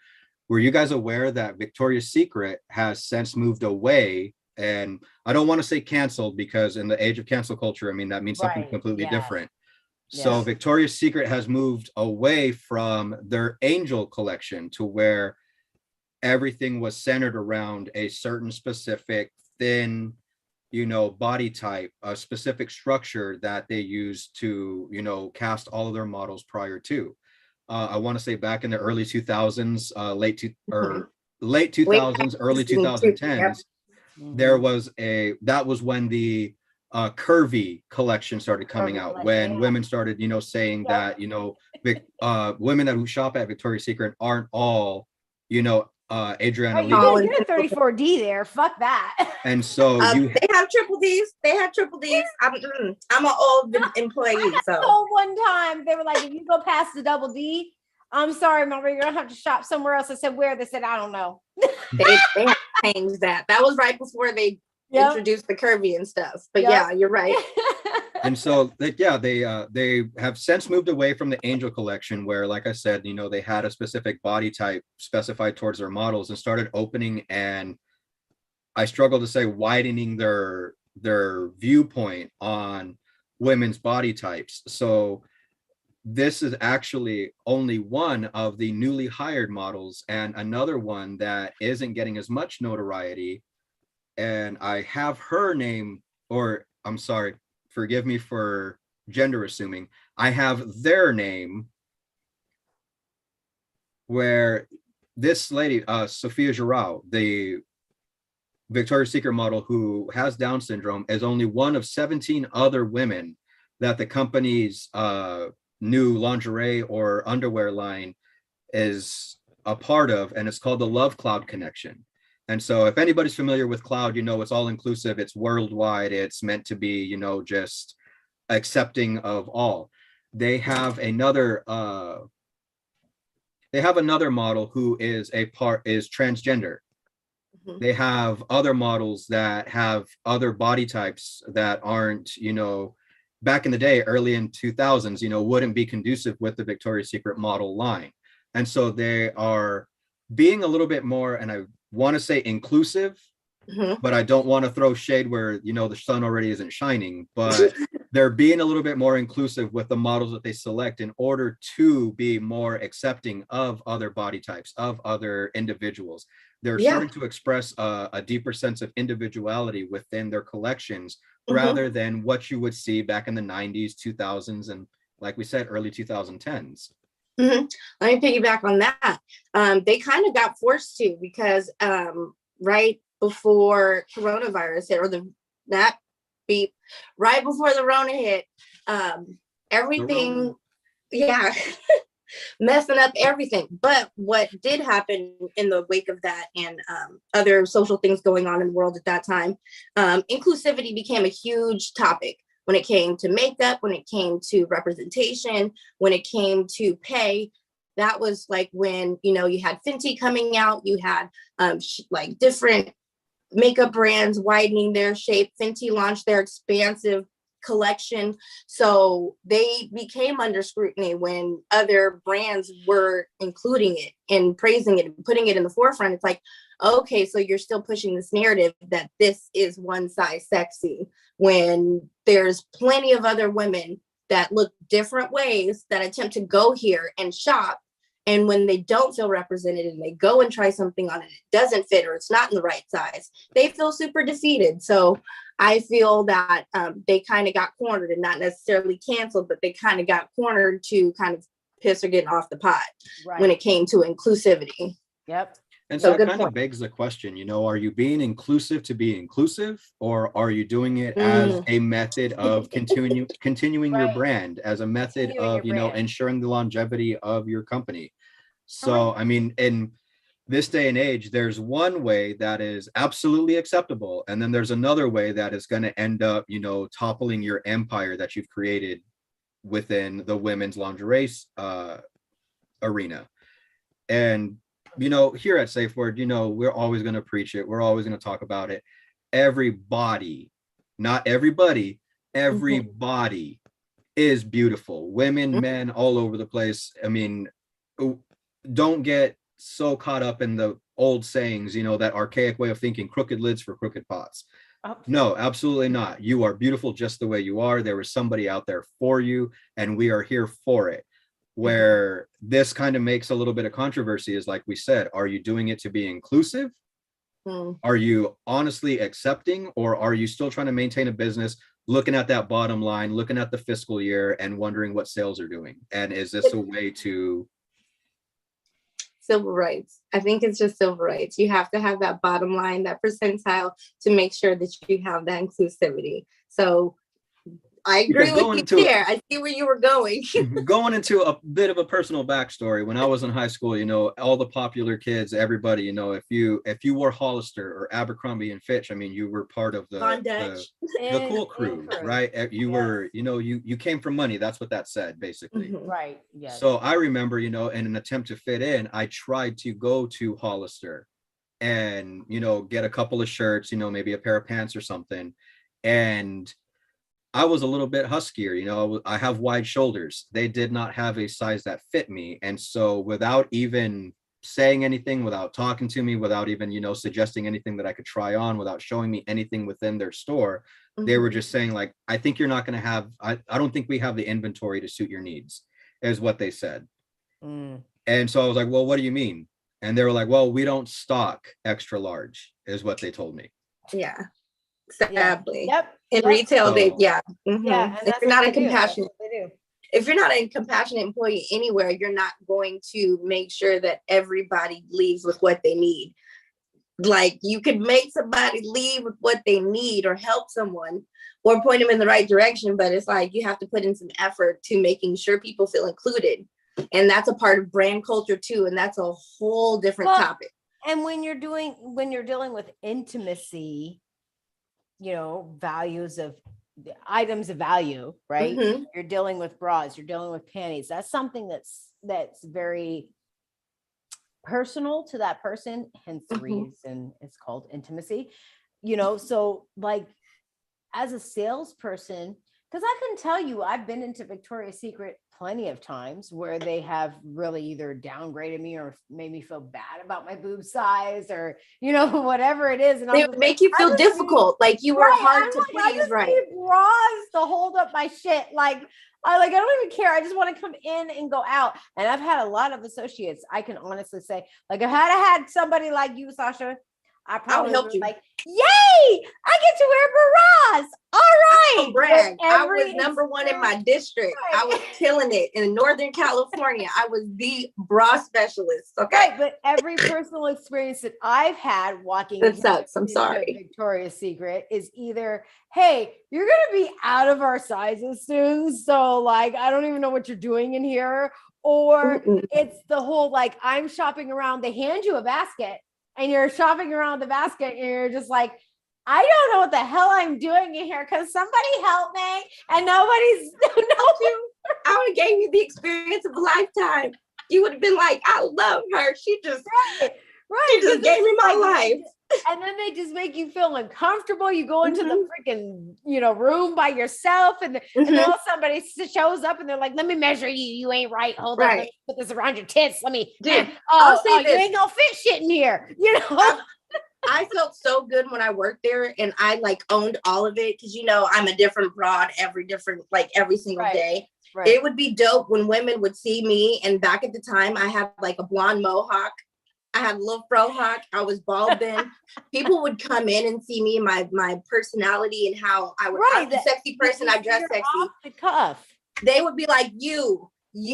were you guys aware that Victoria's Secret has since moved away? And I don't want to say canceled, because in the age of cancel culture, I mean, that means something completely different. So Victoria's Secret has moved away from their Angel collection to where everything was centered around a certain specific thin, you know, body type, a specific structure that they used to, you know, cast all of their models prior to. I want to say back in the early 2000s, late 2000s, early 2010s, there was that was when the curvy collection started coming out, when women started, you know, saying that, you know, women that who shop at Victoria's Secret aren't all, you know, Adriana Lee. You get a 34D there. Fuck that. And so they have triple Ds. They have triple Ds. I'm an old employee. So one time they were like, if you go past the double D, I'm sorry, Mama, you're gonna have to shop somewhere else. I said, where? They said, I don't know. they have changed that. That was right before they introduced the curvy and stuff. But yeah, you're right. And so they have since moved away from the Angel collection, where, like I said, they had a specific body type specified towards their models, and started opening, and I struggle to say widening their viewpoint on women's body types. So this is actually only one of the newly hired models, and another one that isn't getting as much notoriety. And I have her name, or I'm sorry, forgive me for gender assuming, I have their name, where this lady, Sophia Giroud, the Victoria's Secret model who has Down syndrome, is only one of 17 other women that the company's new lingerie or underwear line is a part of, and it's called the Love Cloud Connection. And so if anybody's familiar with Cloud, it's all inclusive, it's worldwide, it's meant to be, just accepting of all. They have another model who is transgender. Mm-hmm. They have other models that have other body types that aren't, back in the day, early in 2000s, wouldn't be conducive with the Victoria's Secret model line. And so they are being a little bit more, and I want to say inclusive, mm-hmm. but I don't want to throw shade where, the sun already isn't shining, but they're being a little bit more inclusive with the models that they select in order to be more accepting of other body types, of other individuals. They're starting to express a deeper sense of individuality within their collections, mm-hmm. rather than what you would see back in the 90s, 2000s, and like we said, early 2010s. Mm-hmm. Let me piggyback on that. They kind of got forced to, because right before coronavirus hit, or right before the Rona hit, everything, messing up everything. But what did happen in the wake of that, and other social things going on in the world at that time, inclusivity became a huge topic. When it came to makeup, when it came to representation, when it came to pay. That was like when, you had Fenty coming out, you had like different makeup brands widening their shape. Fenty launched their expansive collection. So they became under scrutiny when other brands were including it and praising it and putting it in the forefront. It's like, okay, so you're still pushing this narrative that this is one size sexy, when there's plenty of other women that look different ways that attempt to go here and shop. And when they don't feel represented and they go and try something on it, it doesn't fit, or it's not in the right size, they feel super defeated. So I feel that they kind of got cornered, and not necessarily canceled, but they kind of got cornered to kind of piss or getting off the pot when it came to inclusivity. Yep. And so it kind of begs the question, are you being inclusive to be inclusive, or are you doing it as a method of continuing your brand, as a method of, ensuring the longevity of your company? So, I mean, in this day and age, there's one way that is absolutely acceptable, and then there's another way that is going to end up, toppling your empire that you've created within the women's lingerie arena. And here at SafeWord, we're always going to preach it. We're always going to talk about it. Everybody, not everybody, everybody is beautiful. Women, men, all over the place. I mean, don't get so caught up in the old sayings, that archaic way of thinking, crooked lids for crooked pots. No, absolutely not. You are beautiful just the way you are. There is somebody out there for you, and we are here for it. Where this kind of makes a little bit of controversy is, like we said, are you doing it to be inclusive? Are you honestly accepting, or are you still trying to maintain a business, looking at that bottom line, looking at the fiscal year and wondering what sales are doing? And is this a way to... Civil rights. I think it's just civil rights. You have to have that bottom line, that percentile, to make sure that you have that inclusivity. So I agree with you there. I see where you were going. Going into a bit of a personal backstory, when I was in high school, all the popular kids, everybody, if you wore Hollister or Abercrombie and Fitch, I mean, you were part of the cool crew, right? You were, you came from money. That's what that said, basically. Right. Yes. So I remember, in an attempt to fit in, I tried to go to Hollister and, get a couple of shirts, maybe a pair of pants or something. And I was a little bit huskier, you know, I have wide shoulders. They did not have a size that fit me. And so without even saying anything, without talking to me, without even, you know, suggesting anything that I could try on, without showing me anything within their store, they were just saying like, I think you're not going to have, I don't think we have the inventory to suit your needs, is what they said. And so I was like, well, what do you mean? And they were like, well, we don't stock extra large, is what they told me. Yeah. Sadly. Yep. In retail, they Yeah. If you're not a compassionate, if you're not a compassionate employee anywhere, you're not going to make sure that everybody leaves with what they need. Like you could make somebody leave with what they need or help someone or point them in the right direction, but it's like you have to put in some effort to making sure people feel included. And that's a part of brand culture too. And that's a whole different topic. And when you're dealing with intimacy, you know, values of items of value, right? You're dealing with bras, you're dealing with panties. That's something that's very personal to that person, hence the reason it's called intimacy, you know. So like as a salesperson, because I can tell you I've been into Victoria's Secret plenty of times where they have really either downgraded me or made me feel bad about my boob size or, you know, whatever it is. And they would make you feel difficult, like you were hard to please, I just right? need bras to hold up my shit. I don't even care. I just want to come in and go out. And I've had a lot of associates. I can honestly say, like, if I had somebody like you, Sasha, I probably would like, yay, I get to wear bras. All right. Don't brag. I was number one in my district. Right. I was killing it in Northern California. I was the bra specialist. Okay. Right, but every personal experience that I've had walking into Victoria's Secret is either, hey, you're gonna be out of our sizes soon. So like, I don't even know what you're doing in here. Or it's the whole like, I'm shopping around, they hand you a basket. And you're shopping around the basket and you're just like, I don't know what the hell I'm doing in here because somebody help me. And nobody's I would have gave you the experience of a lifetime. You would have been like, I love her. She just she just gave me my life. And then they just make you feel uncomfortable. You go into the freaking, you know, room by yourself, and then somebody shows up and they're like, "Let me measure you. You ain't right. Hold on, let me put this around your tits. Let me." Dude, you ain't gonna fit shit in here. You know. I felt so good when I worked there, and I like owned all of it because you know I'm a different broad every single day. Right. It would be dope when women would see me, and back at the time I had like a blonde mohawk. I had a little frohawk. I was bald then. People would come in and see me, my personality and how I would. I'm a sexy person. I dress sexy. Off the cuff. They would be like,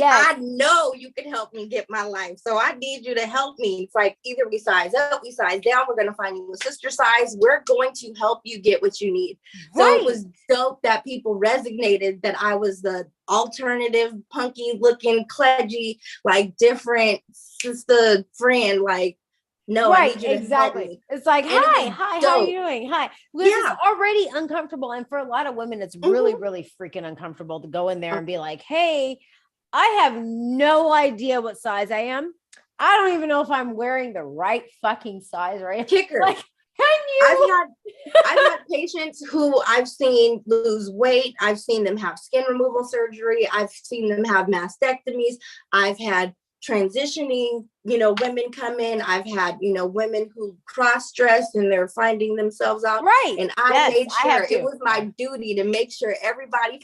I know you can help me get my life. So I need you to help me. It's like either we size up, we size down. We're going to find you a sister size. We're going to help you get what you need. So it was dope that people resonated that I was the alternative, punky looking, cledgy, like different sister friend. Like, no, I need you to help me. It's like, hi, how are you doing? Hi. This is already uncomfortable. And for a lot of women, it's really, really freaking uncomfortable to go in there and be like, hey, I have no idea what size I am. I don't even know if I'm wearing the right fucking size, right? Kicker. Like, can you? I've had patients who I've seen lose weight. I've seen them have skin removal surgery. I've seen them have mastectomies. I've had transitioning, you know, women come in. I've had, you know, women who cross-dress and they're finding themselves out. Right. And I made sure it was my duty to make sure everybody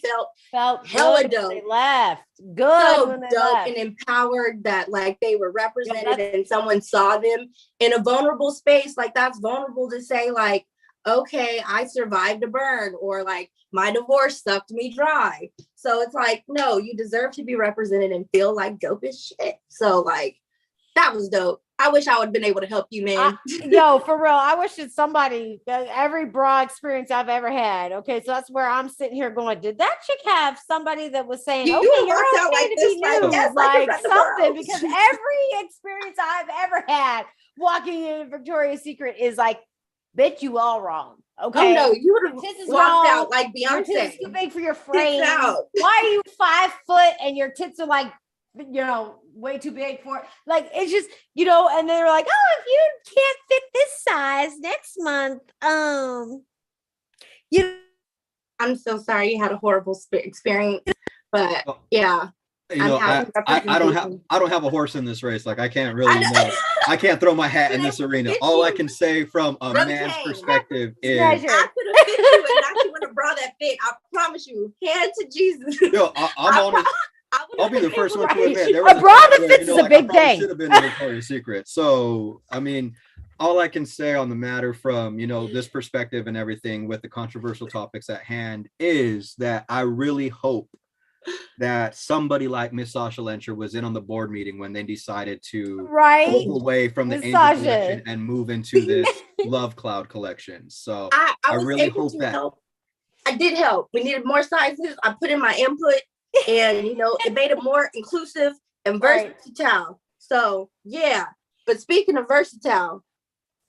felt hella dope. They left. Good. So dope and empowered that like they were represented and someone saw them in a vulnerable space. Like that's vulnerable to say like, okay, I survived a burn, or like my divorce sucked me dry. So it's like, no, you deserve to be represented and feel like dope as shit. So like, that was dope. I wish I would have been able to help you, man. Yo, for real. I wish that somebody, every bra experience I've ever had. Okay. So that's where I'm sitting here going, did that chick have somebody that was saying, you're okay like to be new, like something, because every experience I've ever had walking in Victoria's Secret is like, bitch, you all wrong. Okay. Oh no, you would have walked out like Beyonce. Your tits too big for your frame. Why are you 5 foot and your tits are like, you know, way too big for it? Like, it's just, you know, and they're like, oh, if you can't fit this size next month, you know, I'm so sorry you had a horrible experience, but Oh. yeah. You know, I don't have a horse in this race. Like I can't really I can't throw my hat in this arena. All I can say from a man's perspective is I could have fit you and not you in a bra that fit. I promise you. Hand to Jesus. Yo, I'm honest. I'll be the first one to admit a bra that fits is a big thing. Should have been a Victoria's Secret. So I mean, all I can say on the matter from this perspective and everything with the controversial topics at hand is that I really hope that somebody like Miss Sasha Lencher was in on the board meeting when they decided to move away from the Angel collection and move into this Love Cloud collection. So I really hope that I did help. We needed more sizes. I put in my input, and it made it more inclusive and versatile. So yeah. But speaking of versatile,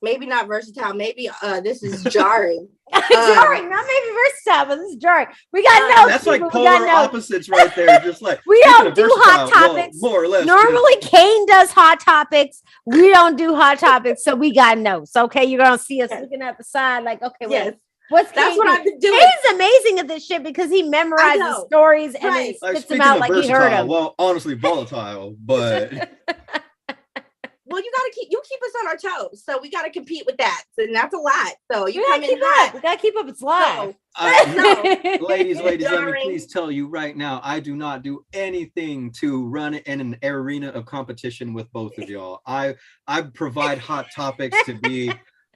maybe not versatile. Maybe this is jarring. Jarring, not maybe versatile, but this is jarring. We got notes. That's like polar opposites right there. Just like we don't do hot topics. Well, more or less. Normally, Kane does hot topics. We don't do hot topics, so we got notes. Okay, you're gonna see us looking at the side, like, okay, wait. That's what I've been doing. He's amazing at this shit because he memorizes stories and then he spits them out like he heard them. Well, honestly, volatile, but. Well, you keep us on our toes, so we gotta compete with that, and that's a lot. So you come in hot. We gotta keep up. It's live. Ladies, let me please tell you right now, I do not do anything to run in an arena of competition with both of y'all. I provide hot topics to be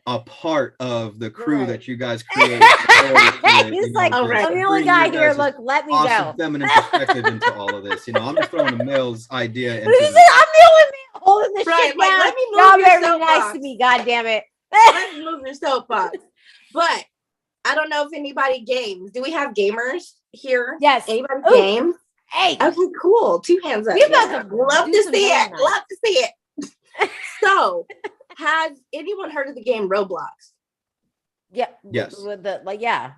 a part of the crew that you guys create. He's like, I'm the only guy here. Look, let me go. Feminine perspective into all of this. I'm just throwing a male's idea into this. I'm the only man holding this shit down. Let me move y'all your very nice to me. God damn it. Let's move your soapbox. But I don't know if anybody games. Do we have gamers here? Yes. Anybody game? Hey. Okay, cool. 2 hands up. Love to see it. Love to see it. So. Has anyone heard of the game Roblox? Yeah. Yes. With the yeah.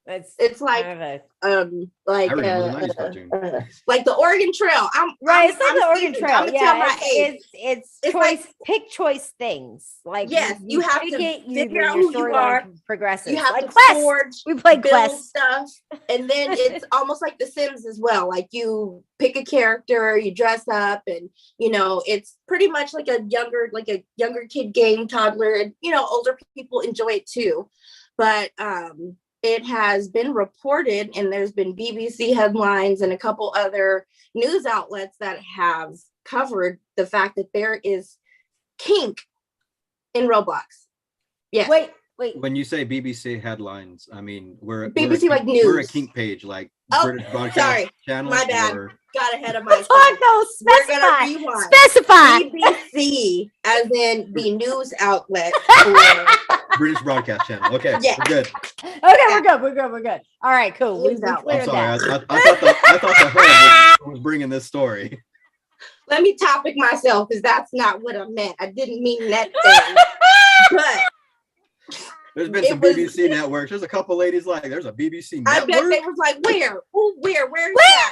It's like like the Oregon Trail. It's like the Oregon Trail. Yeah, it's choice, like, pick choice things. Like you have to figure out who you are. Progressive. You have like to Quest. forge. We played Quest stuff, and then it's almost like The Sims as well. Like you pick a character, you dress up, and it's pretty much like a younger kid game, toddler, and older people enjoy it too. But it has been reported, and there's been BBC headlines and a couple other news outlets that have covered the fact that there is kink in Roblox. Yes. Wait. When you say BBC headlines, I mean we're BBC like news. We're a kink page, like British broadcast channel. My bad. Got ahead of myself. Specify. BBC, as in the news outlet. British broadcast channel. Okay, yeah. We're good. Okay, we're good. All right, cool. I'm sorry. I thought the hood was bringing this story. Let me topic myself, because that's not what I meant. I didn't mean that thing. But there's been some BBC networks. There's a couple ladies like, there's a BBC network. I bet they was like, where? Where?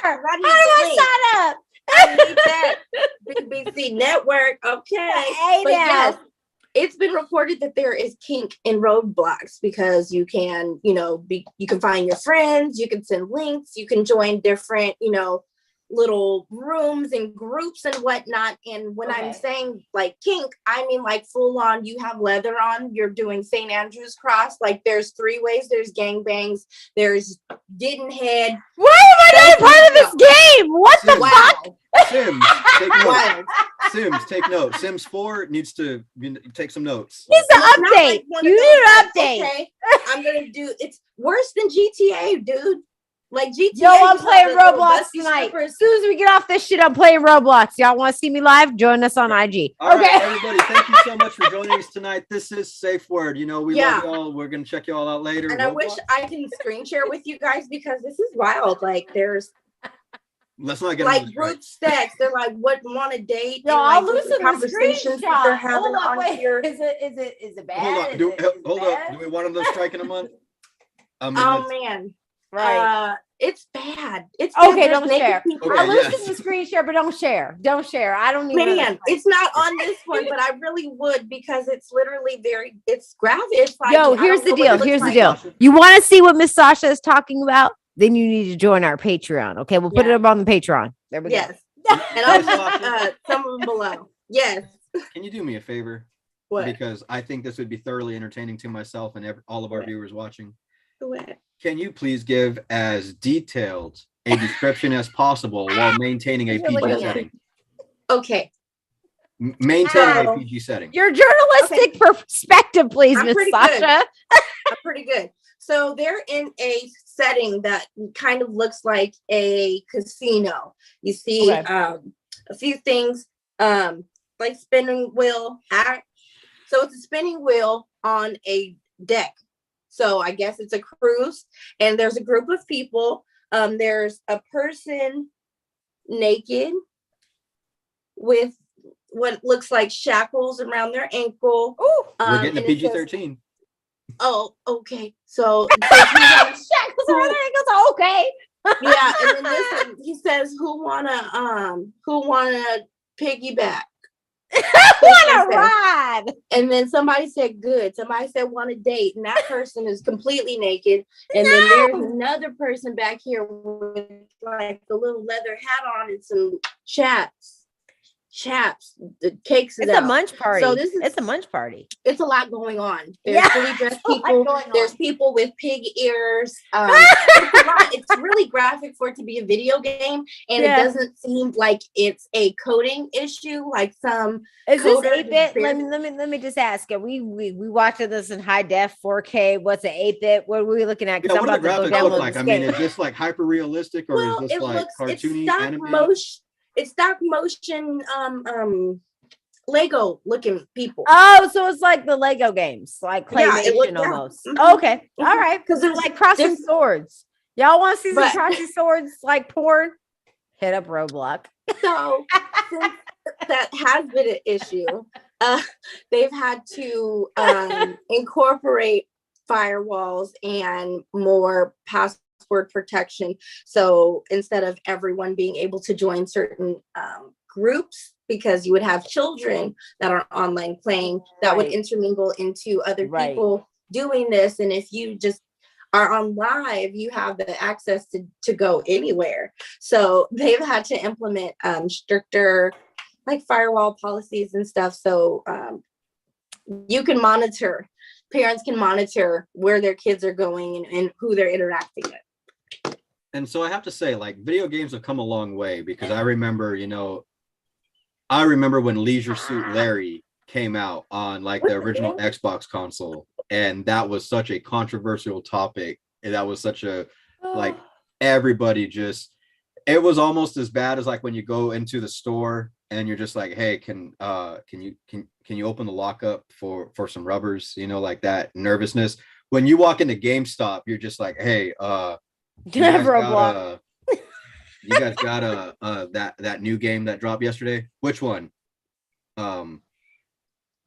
How do I sign up? I need that BBC network. Okay. But yes, it's been reported that there is kink in Roblox because you can, you can find your friends, you can send links, you can join different, little rooms and groups and whatnot. And when I'm saying like kink, I mean like full on, you have leather on, you're doing St. Andrew's cross. Like there's 3 ways, there's gangbangs, there's getting head. Why am I not part of this game? What the fuck? Sims, take notes. Sims, take notes. Sims 4 needs to take some notes. It's an update. You need an update. Okay, I'm gonna do. It's worse than GTA, dude. Like GTA. Yo, I'm playing Roblox tonight. As soon as we get off this shit, I'm playing Roblox. Y'all want to see me live? Join us on IG. All right, everybody. Thank you so much for joining us tonight. This is SafeWord. We love y'all. We're gonna check y'all out later. And Roblox. I wish I can screen share with you guys because this is wild. Like there's. Let's not get like group sex. They're like, what want to date? No, I'll lose some conversations that they're having on here. Is it bad? Hold on. Hold up. Do we want them striking a month? Oh man. Right. It's bad. It's bad. Okay, There's don't naked share. people. Okay, I'll listen yes. to the screen share, but don't share. Don't share. I don't even know. Man, it's not on this one, but I really would because it's literally it's graphic. It's like, Yo, I here's don't the know what deal. it looks Here's the like. deal. You want to see what Miss Sasha is talking about? Then you need to join our Patreon. Okay, we'll put it Yeah. up on the Patreon. There we Yes. go. And I'll put some of them below. Yes. Can you do me a favor? What? Because I think this would be thoroughly entertaining to myself and all of our What? viewers watching. What? Can you please give as detailed a description as possible while maintaining a You're looking PG at setting? Okay. Maintaining So- a PG setting. Your journalistic perspective, please, I'm Miss pretty Sasha. good. I'm pretty good. So they're in a setting that kind of looks like a casino. You see Okay. a few things like spinning wheel. So it's a spinning wheel on a deck. So I guess it's a cruise, and there's a group of people. There's a person naked with what looks like shackles around their ankle. Ooh. We're getting a and it says- PG-13. Oh, okay. So it says, Shackles around their ankles. Okay. yeah, and then this one, he says, who wanna piggyback? What a ride. And then somebody said good. Somebody said want to date, and that person is completely naked. And then there's another person back here with like a little leather hat on and some chaps. The cakes is It's a out. munch party. So It's a munch party. It's a lot going on. There's Yeah, fully dressed a lot people. going on. There's people with pig ears. It's a lot. It's really graphic for it to be a video game, and Yeah. it doesn't seem like it's a coding issue like some. Is this Coder 8-bit? is Let me just ask you. We watching this in high def 4K. What's an 8-bit? What are we looking at? Yeah, what do the graphics look like? this I mean, game. is this like hyper realistic or is this like cartoony stop animated? motion. It's stop motion. Lego looking people. Oh, so it's like the Lego games, like Yeah, it claymation looked- yeah. almost. Mhm. Okay, all Mhm. right. 'Cause So there's like crossing diff- swords. Y'all want to see some But- crossing swords like porn? Hit up Roblox. So since that has been an issue, they've had to incorporate firewalls and more password protection. So instead of everyone being able to join certain groups, because you would have children that are online playing that would Right. intermingle into other Right. people doing this. And if you just are on live, you have the access to go anywhere. So they've had to implement stricter like firewall policies and stuff. So you can monitor, parents can monitor where their kids are going and who they're interacting with. And so I have to say, like, video games have come a long way because I remember, I remember when Leisure Suit Larry came out on like the original Xbox console, and that was such a controversial topic. And that was such a like everybody just, it was almost as bad as like when you go into the store and you're just like, hey, can you open the lockup for some rubbers, like that nervousness. When you walk into GameStop, you're just like, hey, Roblox. you guys got that new game that dropped yesterday? Which one?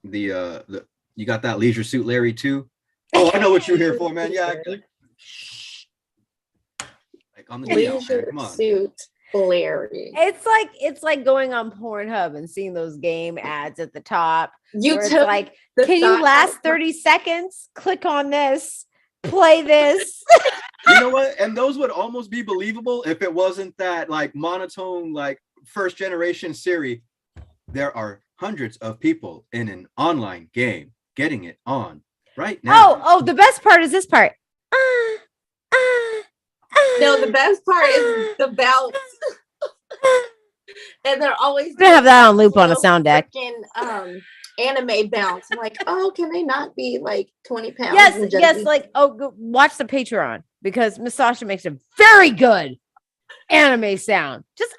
The you got that Leisure Suit Larry 2? Oh, I know what you're here for, man. Yeah, like on the deal, man. Leisure Come on. Suit Larry. It's like going on Pornhub and seeing those game ads at the top. You where it's took like, the can you thought last out- 30 seconds? Click on this. Play this. You know what? And those would almost be believable if it wasn't that like monotone, like first generation Siri. There are hundreds of people in an online game getting it on right now. Oh, the best part is this part. No, the best part is the bounce. And they're always We're gonna have that on loop on a little sound deck. freaking, anime bounce. I'm like, oh, can they not be like 20 pounds? and just Yes, be- like watch the Patreon because Miss Sasha makes a very good anime sound. Just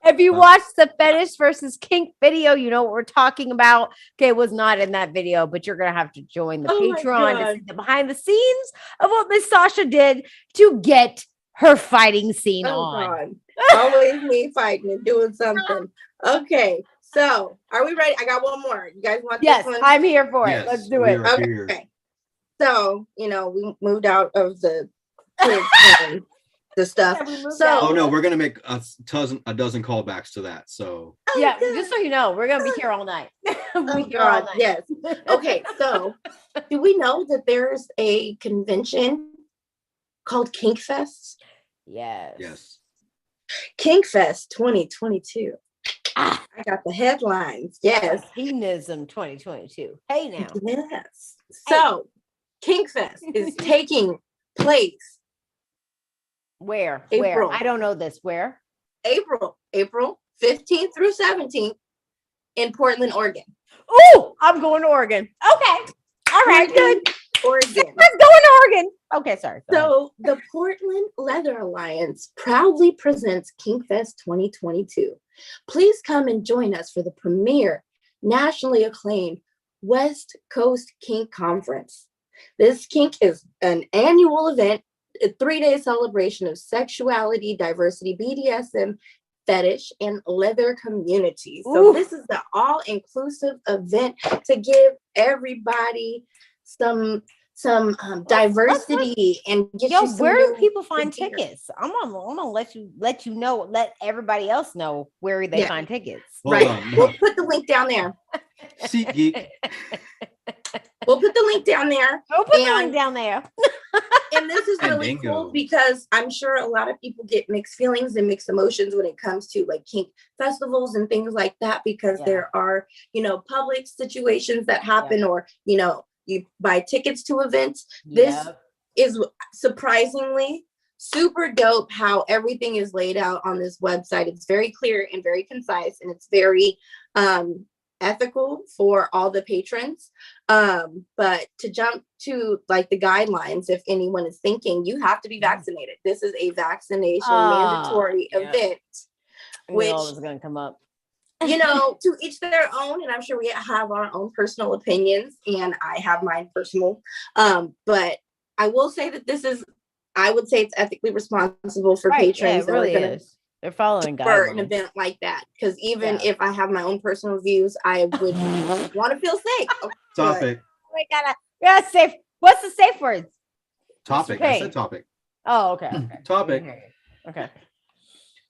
if you watch the fetish versus kink video, you know what we're talking about. Okay, it was not in that video, but you're gonna have to join the Oh my Patreon to God. see the behind the scenes of what Miss Sasha did to get her fighting scene Oh on. God. Always me fighting and doing something. Okay. So, are we ready? I got one more. You guys want Yes, this one? I'm here for it. Yes, Let's do we it. are Okay. here. So, we moved out of the kids and the stuff. Yeah, we moved So, out. Oh no, we're gonna make a dozen callbacks to that. So Yeah, just so you know, we're gonna be here all night. Oh God, yes. Okay, so do we know that there's a convention called Kinkfest? Yes. yes. Kinkfest 2022. Ah, I got the headlines. Yes. hedonism 2022. Hey now. Yes. So Kinkfest is taking place Where? April. Where? I don't know this. Where? April 15th through 17th in Portland, Oregon. Oh, I'm going to Oregon. Okay. All right, good. Oregon. Let's go to Oregon. Okay, sorry. Go ahead. So the Portland Leather Alliance proudly presents Kinkfest 2022. Please come and join us for the premier nationally acclaimed West Coast Kink Conference. This kink is an annual event, a 3-day celebration of sexuality, diversity, BDSM, fetish, and leather community. So Ooh. this is the all-inclusive event to give everybody some diversity and get Yo, you some where do new people find gear. tickets? I'm gonna let you know, let everybody else know where they Yeah. find tickets. Hold Right. on. We'll put the link down there. Seat geek. We'll put the link down there. I'll put the And- link down there. And this is And really bingo. cool because I'm sure a lot of people get mixed feelings and mixed emotions when it comes to like kink festivals and things like that, because Yeah. there are, public situations that happen, or, you buy tickets to events. This Yep. is surprisingly super dope how everything is laid out on this website. It's very clear and very concise, and it's very ethical for all the patrons. But to jump to like the guidelines, if anyone is thinking, you have to be vaccinated. This is a vaccination mandatory yeah. event, I knew which, it was gonna come up. to each their own. And I'm sure we have our own personal opinions, and I have mine personal. But I will say that I would say it's ethically responsible for Right, yeah, patrons it that really are going to is. They're following for an guidelines. event like that. Because even Yeah. if I have my own personal views, I would want to feel safe. Topic. We gotta safe. What's the safe words? Topic. Mr. I Payne. said topic. Oh, okay. Okay. Topic. Okay.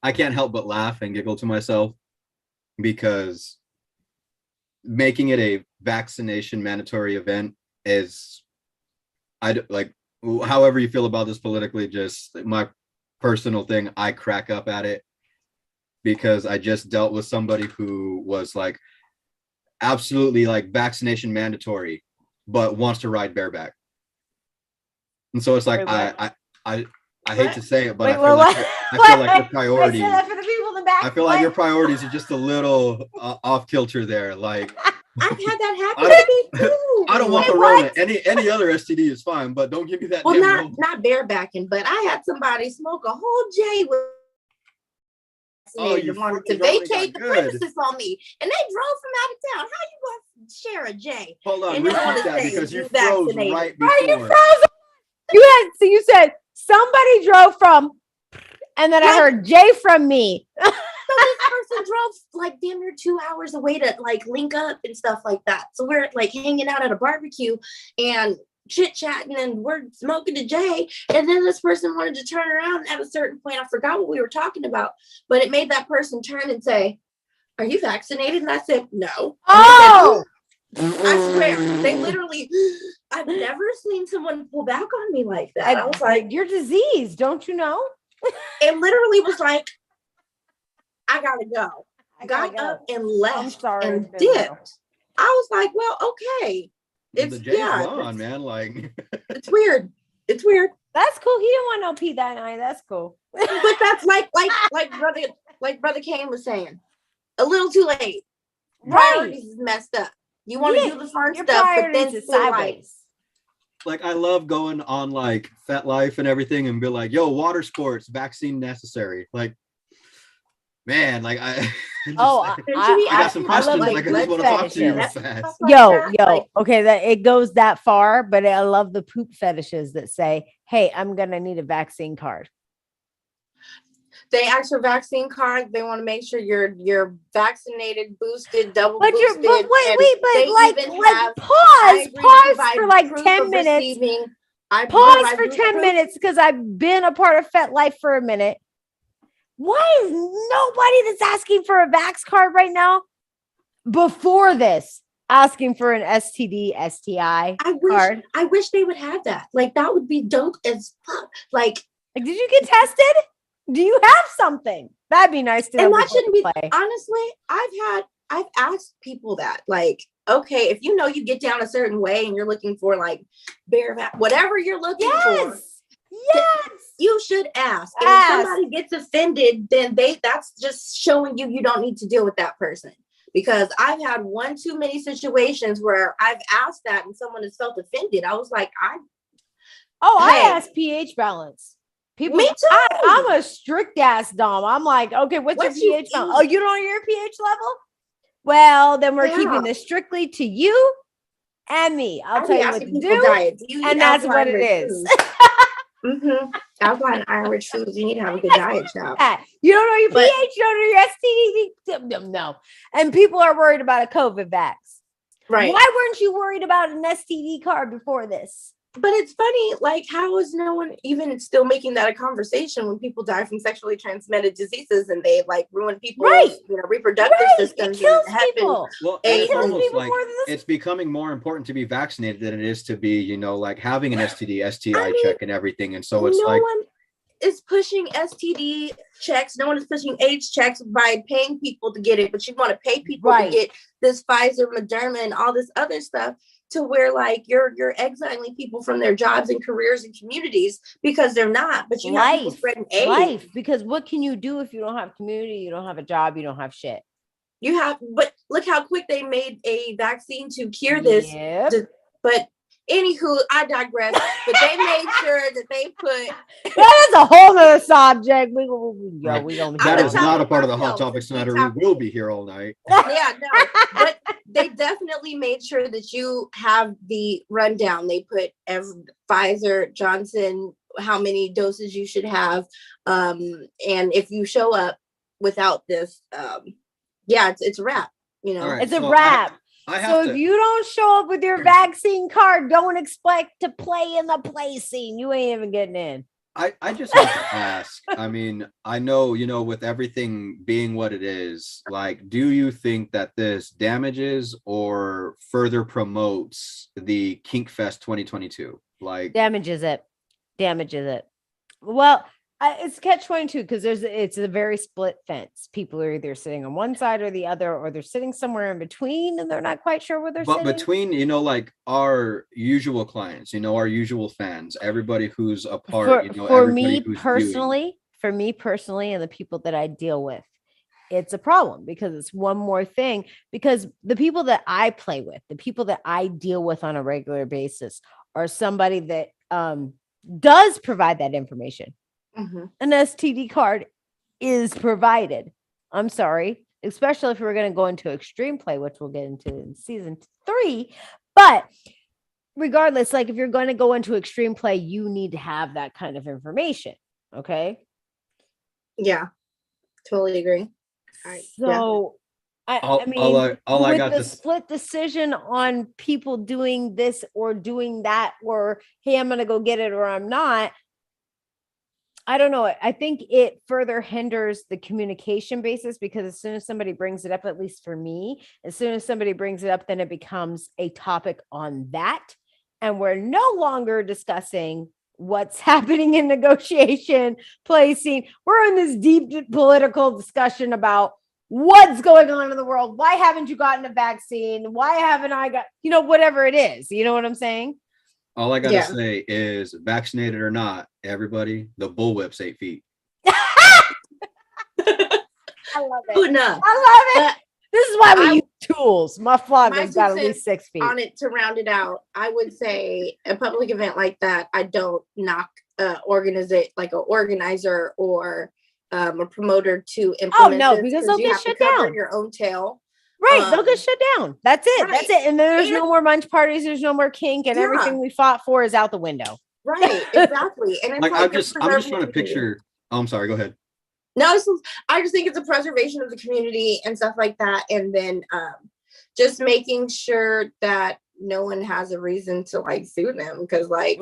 I can't help but laugh and giggle to myself because making it a vaccination mandatory event is, however you feel about this politically, just my personal thing. I crack up at it because I just dealt with somebody who was like absolutely like vaccination mandatory, but wants to ride bareback. And so it's like, Wait, I hate to say it, but Wait, I feel like your Wait, priorities. say that for the people in the back. I feel like your priorities are just a little off kilter there. Like I've had that I happen to me too. I don't want the Wait, Rona. Any other STD is fine, but don't give me that. Well, damn not barebacking, but I had somebody smoke a whole J with. You wanted to fucking Rona vacate the got good. premises on me, and they drove from out of town. How you gonna share a J? Hold on, And they repeat wanna that say because you you froze vaccinated. right Right, you before. froze. You said somebody drove from, and then I Right. heard Jay from me. So this person drove like damn near 2 hours away to like link up and stuff like that. So we're like hanging out at a barbecue and chit chatting, and we're smoking a J. And then this person wanted to turn around at a certain point. I forgot what we were talking about, but it made that person turn and say, "Are you vaccinated?" And I said, "No." Oh, I swear, they literally, I've never seen someone pull back on me like that. I was like, you're diseased, don't you know? it literally was like, I gotta go. I Got gotta go. up and left I'm sorry. and it's been dipped. real. I was like, well, okay. The J's gone, man. Like It's weird. It's weird. That's cool. He didn't want no P that night. That's cool. But that's like brother Kane was saying, a little too late. Right. Priorities is messed up. You want to Yeah, do the fun your stuff, but priorities then is feel like, sideways. like I love going on like FetLife and everything and be like, yo, water sports, vaccine necessary. Like, man, like I just, Oh, like, I I got some I love questions. like Like I just blood want to talk to you real fetishes. fast. like Yo, that, like, okay, that it goes that far, but I love the poop fetishes that say, "Hey, I'm gonna need a vaccine card." They ask for vaccine cards. They want to make sure you're vaccinated, boosted, double But boosted. but they like even have, pause for like proof 10 of minutes. receiving- I Pause for provide 10 proof- minutes because I've been a part of FetLife for a minute. Why is nobody that's asking for a vax card right now before this asking for an STD, STI card? I wish they would have that. Like, that would be dope as fuck. Like, Did you get tested? Do you have something? That'd be nice to know. and that before shouldn't we be, play. honestly, I've asked people that, like, okay, if you know you get down a certain way and you're looking for like whatever you're looking for, Yes. you should ask. And if somebody gets offended, then that's just showing you don't need to deal with that person. Because I've had one too many situations where I've asked that and someone has felt offended. I was like, I asked pH balance. People, me too. I'm a strict ass dom. I'm like, okay, what's your pH balance? Oh, you don't know your pH level? Well, then we're keeping this strictly to you and me. I'll tell you what to do, diet. and that's what it is. Alkaline iron rich foods. You need to have a good diet, child. You don't know your pH, you don't know your STD. No. And people are worried about a COVID vax. Right. Why weren't you worried about an STD card before this? But it's funny, like, how is no one even still making that a conversation when people die from sexually transmitted diseases and they like ruin people's reproductive systems? It kills people. Well, it's almost like it's becoming more important to be vaccinated than it is to be, like having an STD, STI check and everything. And so it's like, one is pushing STD checks. No one is pushing AIDS checks by paying people to get it, but you want to pay people to get this Pfizer, Moderna, and all this other stuff, to where like you're exiling people from their jobs and careers and communities because they're not. But you have people spreading AIDS. Because what can you do if you don't have community, you don't have a job, you don't have shit? But look how quick they made a vaccine to cure this. But anywho, I digress. But they made sure that they put. That is a whole other subject. That is not a part of the Hot Topics tonight, or we will be here all night. Yeah, no. But they definitely made sure that you have the rundown. They put Pfizer, Johnson, how many doses you should have, and if you show up without this, it's a wrap. Right, it's a wrap. If you don't show up with your vaccine card, don't expect to play in the play scene. You ain't even getting in. I just have to ask. I mean, I know, with everything being what it is, like, do you think that this damages or further promotes the Kinkfest 2022? Like, damages it. Well, it's catch-22 because it's a very split fence. People are either sitting on one side or the other, or they're sitting somewhere in between and they're not quite sure where they're sitting. But between, like our usual clients, our usual fans, everybody who's a part, for me personally, and the people that I deal with, it's a problem because it's one more thing. Because the people that I play with, the people that I deal with on a regular basis, are somebody that does provide that information. An STD card is provided. I'm sorry, especially if we're going to go into extreme play, which we'll get into in season 3. But regardless, like if you're going to go into extreme play, you need to have that kind of information. Okay. Yeah, totally agree. So I mean, I got the split decision on people doing this or doing that, or hey, I'm going to go get it or I'm not. I don't know. I think it further hinders the communication basis because as soon as somebody brings it up, at least for me, as soon as somebody brings it up, then it becomes a topic on that. And we're no longer discussing what's happening in negotiation, placing. We're in this deep political discussion about what's going on in the world. Why haven't you gotten a vaccine? Why haven't I got, whatever it is. You know what I'm saying? All I gotta say is, vaccinated or not, everybody, the bullwhip's 8 feet. I love it. Good enough. I love it. This is why we use tools. My flogger's got at least 6 feet. On it, to round it out, I would say a public event like that, I don't knock an organizer or a promoter to implement. Oh no, because they'll get shut down. Your own tail. Right, they'll get shut down. That's it. Right. That's it. And then there's no more munch parties. There's no more kink, and everything we fought for is out the window. Right, exactly. And it's I'm just trying to picture. Oh, I'm sorry. Go ahead. No, I just think it's a preservation of the community and stuff like that. And then just making sure that no one has a reason to like sue them. Because like,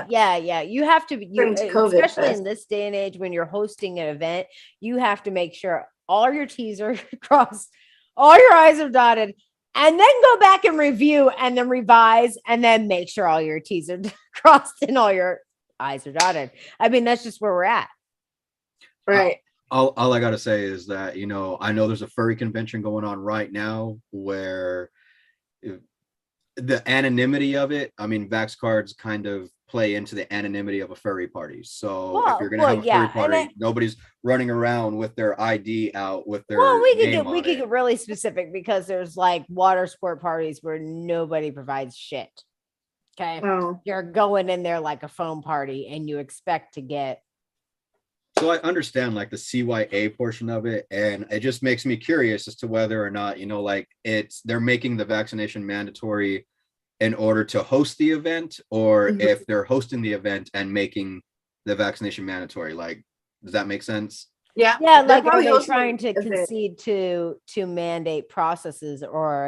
yeah. You have to, especially in this day and age when you're hosting an event, you have to make sure all your T's are crossed, all your I's are dotted, and then go back and review and then revise and then make sure all your T's are crossed and all your I's are dotted. I mean, that's just where we're at. Right. All I gotta say is that, I know there's a furry convention going on right now where the anonymity of it, I mean, Vax cards kind of play into the anonymity of a furry party. So if you're gonna have a furry party, nobody's running around with their ID out with their we could get really specific because there's like water sport parties where nobody provides shit. Okay. Oh. You're going in there like a foam party and you expect to get. So I understand like the CYA portion of it, and it just makes me curious as to whether or not, like they're making the vaccination mandatory in order to host the event, or if they're hosting the event and making the vaccination mandatory. Like, does that make sense? Yeah. Like, are they trying to concede to mandate processes, or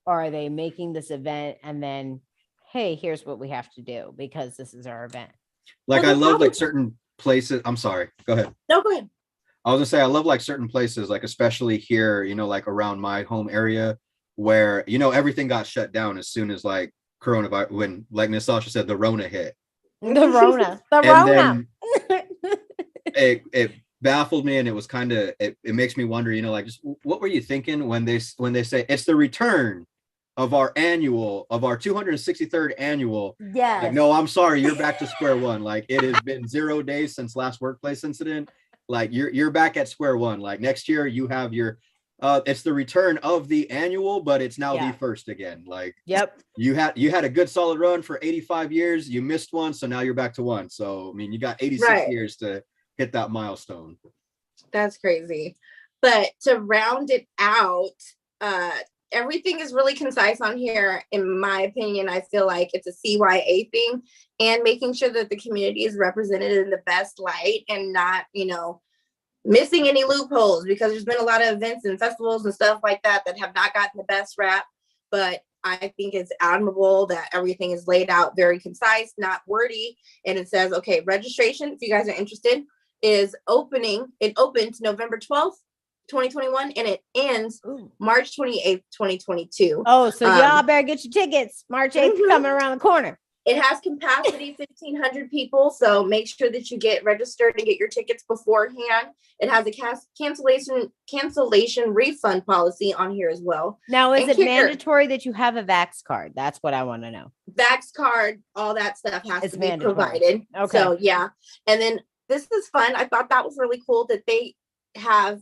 are they making this event and then, hey, here's what we have to do because this is our event? Like, I love like certain places. I'm sorry, go ahead. No, go ahead. I was gonna say I love like certain places, like especially here, like around my home area, where everything got shut down as soon as like coronavirus, when like Natasha said, the Rona hit. The Rona. It baffled me, and it was kind of it makes me wonder, like, just what were you thinking when they say it's the return of our 263rd annual? Yeah. Like, no, I'm sorry, you're back to square one. Like, it has been 0 days since last workplace incident. Like, you're back at square one. Like, next year you have your it's the return of the annual, but it's now the first again. Like, yep, you had a good solid run for 85 years, you missed one, so now you're back to one. So I mean, you got 86 years to hit that milestone. That's crazy. But to round it out, everything is really concise on here. In my opinion, I feel like it's a CYA thing, and making sure that the community is represented in the best light and not, missing any loopholes, because there's been a lot of events and festivals and stuff like that have not gotten the best rap. But I think it's admirable that everything is laid out very concise, not wordy. And it says, okay, registration, if you guys are interested, is opening. It opens November 12th. 2021, and it ends March 28th, 2022. Oh, so y'all better get your tickets. March 8th coming around the corner. It has capacity 1,500 people, so make sure that you get registered and get your tickets beforehand. It has a cancellation refund policy on here as well. Now, is it mandatory that you have a Vax card? That's what I want to know. Vax card, all that stuff has to be provided. Okay. So yeah, and then this is fun. I thought that was really cool that they have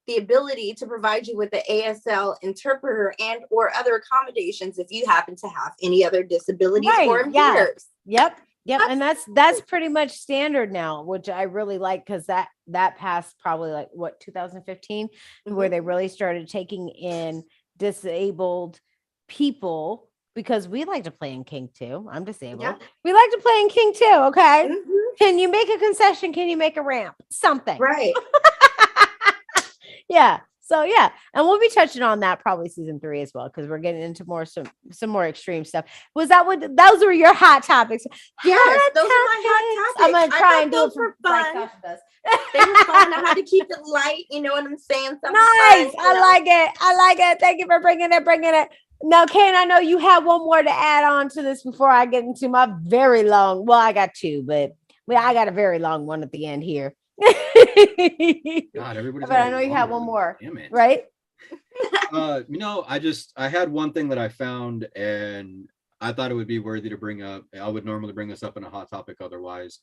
the ability to provide you with the ASL interpreter and or other accommodations if you happen to have any other disabilities or impairments. Yep. And that's pretty much standard now, which I really like, because that passed probably like 2015, where they really started taking in disabled people, because we like to play in kink too. I'm disabled. Yeah. We like to play in kink too. Okay. Can you make a concession? Can you make a ramp? Something. Right. Yeah. So yeah, and we'll be touching on that probably season 3 as well, because we're getting into some more extreme stuff. Was that what those were your hot topics? Yes, those are my hot topics. I'm gonna try and do it for fun. Like Tasha does. They were fun. I had to keep it light. You know what I'm saying? Nice. I like it. Thank you for bringing it. Now, Kane, I know you have one more to add on to this before I get into my very long. Well, I got 2, but I got a very long one at the end here. God, everybody's. But I know you have one more, right? I had one thing that I found, and I thought it would be worthy to bring up. I would normally bring this up in a hot topic otherwise.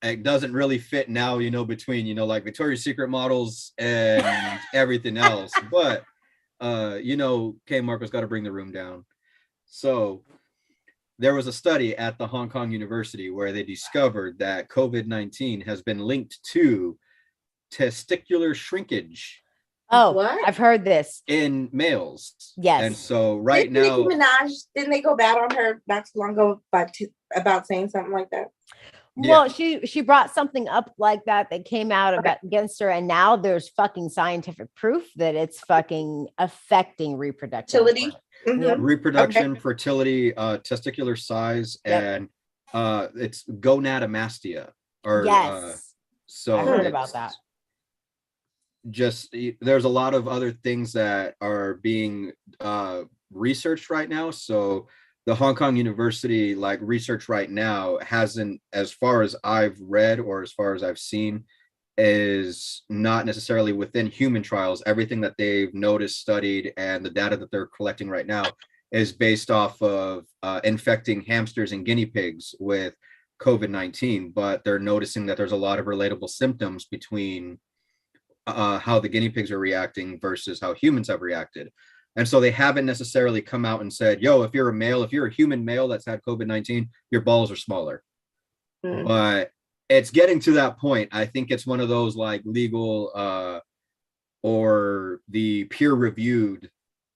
It doesn't really fit now, between, like Victoria's Secret models and everything else. But, K. Marco's got to bring the room down. So there was a study at the Hong Kong University where they discovered that COVID-19 has been linked to testicular shrinkage. Oh, what? I've heard this. In males. Yes. And so right now. Nicki Minaj, didn't they go bad on her not too long ago about saying something like that? Well, she brought something up like that came out about against her, and now there's fucking scientific proof that it's fucking affecting reproductive Fertility. Yep. Reproduction, fertility, testicular size, and it's gonadomastia. Or yes, so I heard about that. Just there's a lot of other things that are being researched right now. So the Hong Kong University research right now hasn't, as far as I've read or as far as I've seen, is not necessarily within human trials. Everything that they've noticed, studied, and the data that they're collecting right now is based off of infecting hamsters and guinea pigs with COVID-19, but they're noticing that there's a lot of relatable symptoms between how the guinea pigs are reacting versus how humans have reacted. And so they haven't necessarily come out and said, yo, if you're a human male that's had COVID-19, your balls are smaller. But it's getting to that point. I think it's one of those legal or the peer reviewed.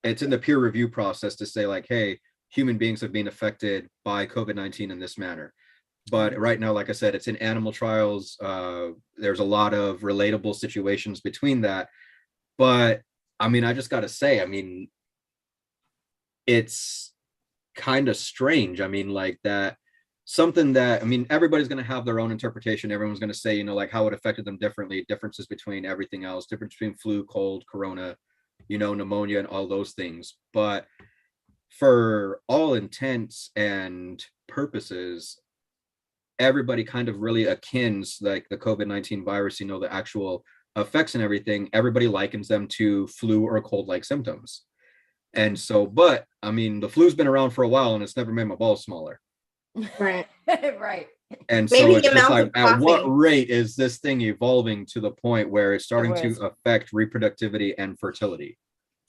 It's in the peer review process to say hey, human beings have been affected by COVID-19 in this manner. But right now, like I said, it's in animal trials. There's a lot of relatable situations between that. But I mean, I just got to say, I mean, it's kind of strange. I mean, something that, I mean, everybody's going to have their own interpretation. Everyone's going to say, how it affected them differently, differences between everything else, difference between flu, cold, corona, pneumonia, and all those things. But for all intents and purposes, everybody kind of really akins the COVID-19 virus, the actual effects and everything, everybody likens them to flu or cold-like symptoms. And so, but I mean, the flu's been around for a while and it's never made my balls smaller. Right. Right. And so it's just at what rate is this thing evolving to the point where it's starting to affect reproductivity and fertility?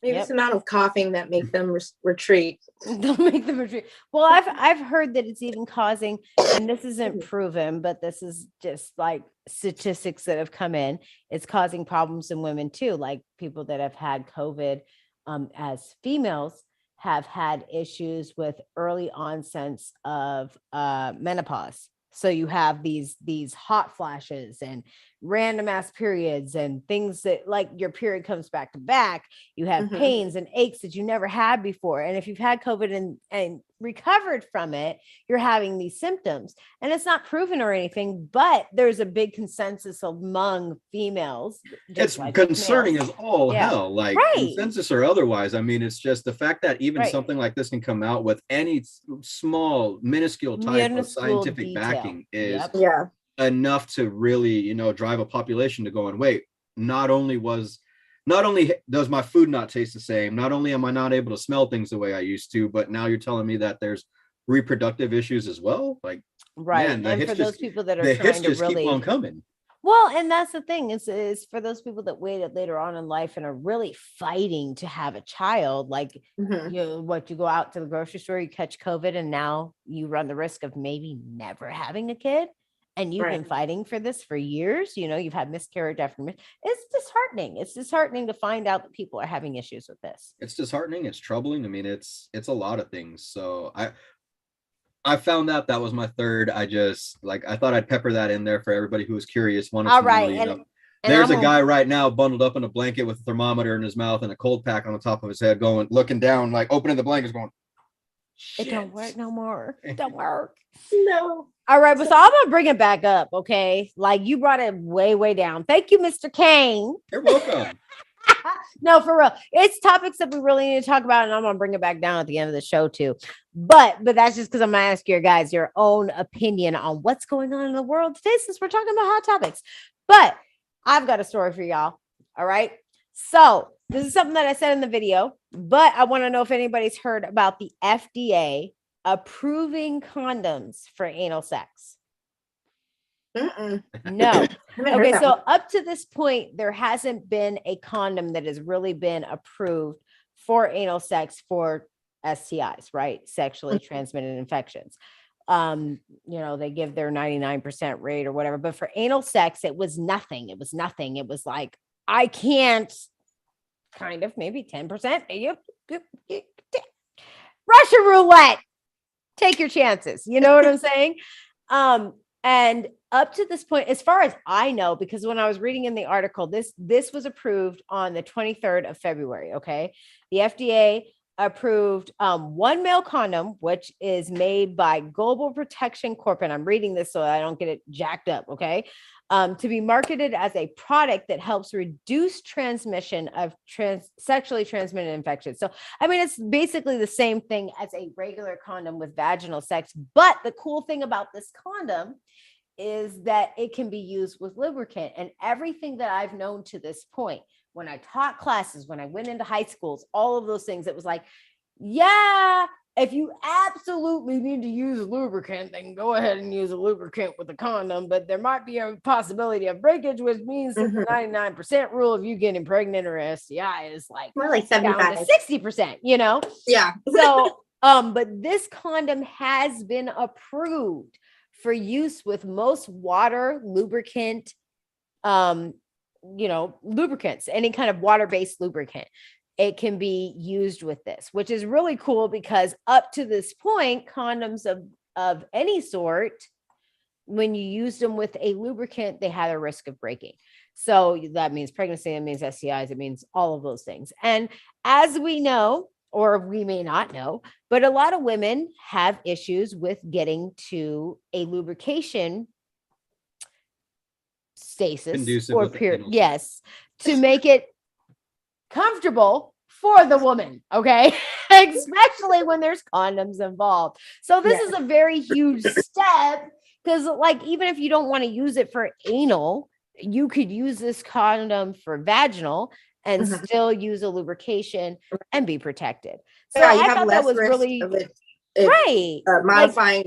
Maybe it's the amount of coughing that make them retreat. Don't make them retreat. Well, I've heard that it's even causing, and this isn't proven, but this is just statistics that have come in. It's causing problems in women too. Like people that have had COVID as females have had issues with early onsets of menopause. So you have these hot flashes and random ass periods and things that your period comes back to back. You have pains and aches that you never had before. And if you've had COVID and recovered from it, you're having these symptoms. And it's not proven or anything, but there's a big consensus among females. It's concerning as all hell, consensus or otherwise. I mean, it's just the fact that even something like this can come out with any small, minuscule type of scientific backing is enough to really, drive a population to go and wait. Not only does my food not taste the same, not only am I not able to smell things the way I used to, but now you're telling me that there's reproductive issues as well. Man, and for those people that are trying to really keep on coming. Well, and that's the thing is for those people that waited later on in life and are really fighting to have a child, you go out to the grocery store, you catch COVID, and now you run the risk of maybe never having a kid. And you've been fighting for this for years. You've had miscarriage after miscarriage. It's disheartening. It's disheartening to find out that people are having issues with this. It's disheartening. It's troubling. I mean, it's a lot of things. So I found out that was my third. I just I thought I'd pepper that in there for everybody who was curious. All right. There's a guy right now bundled up in a blanket with a thermometer in his mouth and a cold pack on the top of his head, looking down, opening the blankets, going, shit. It don't work no more. It don't work. No. All right, but so I'm gonna bring it back up, okay? You brought it way, way down. Thank you, Mr. Kane. You're welcome. No, for real. It's topics that we really need to talk about, and I'm gonna bring it back down at the end of the show too. But that's just because I'm gonna ask your guys your own opinion on what's going on in the world today, since we're talking about hot topics. But I've got a story for y'all. All right. So this is something that I said in the video, but I want to know if anybody's heard about the FDA approving condoms for anal sex. No. Okay, so up to this point, there hasn't been a condom that has really been approved for anal sex for STIs, right? Sexually transmitted infections. They give their 99% rate or whatever, but for anal sex, it was nothing. It was nothing. It was I can't, kind of, maybe 10%. Russian roulette. Take your chances. You know what I'm saying? And up to this point, as far as I know, because when I was reading in the article, this was approved on the 23rd of February. Okay. The FDA approved one male condom, which is made by Global Protection Corp. And I'm reading this so I don't get it jacked up. Okay. To be marketed as a product that helps reduce transmission of sexually transmitted infections. So, I mean, it's basically the same thing as a regular condom with vaginal sex. But the cool thing about this condom is that it can be used with lubricant. And everything that I've known to this point, when I taught classes, when I went into high schools, all of those things, it was like, yeah, if you absolutely need to use a lubricant, then go ahead and use a lubricant with a condom. But there might be a possibility of breakage, which means that the 99% rule of you getting pregnant or STI is like more like down 75. to 60%, you know? Yeah. So, but this condom has been approved for use with most water, lubricant, lubricants, any kind of water-based lubricant. It can be used with this, which is really cool because up to this point, condoms of any sort, when you use them with a lubricant, they had a risk of breaking. So that means pregnancy, it means STIs, it means all of those things. And as we know, or we may not know, but a lot of women have issues with getting to a lubrication stasis Conducive or with the period. anal Yes, to make it comfortable for the woman, okay? Especially when there's condoms involved. So this is a very huge step because, like, even if you don't want to use it for anal, you could use this condom for vaginal and still use a lubrication and be protected. So yeah, you I have thought less that was risk really of it, right. modifying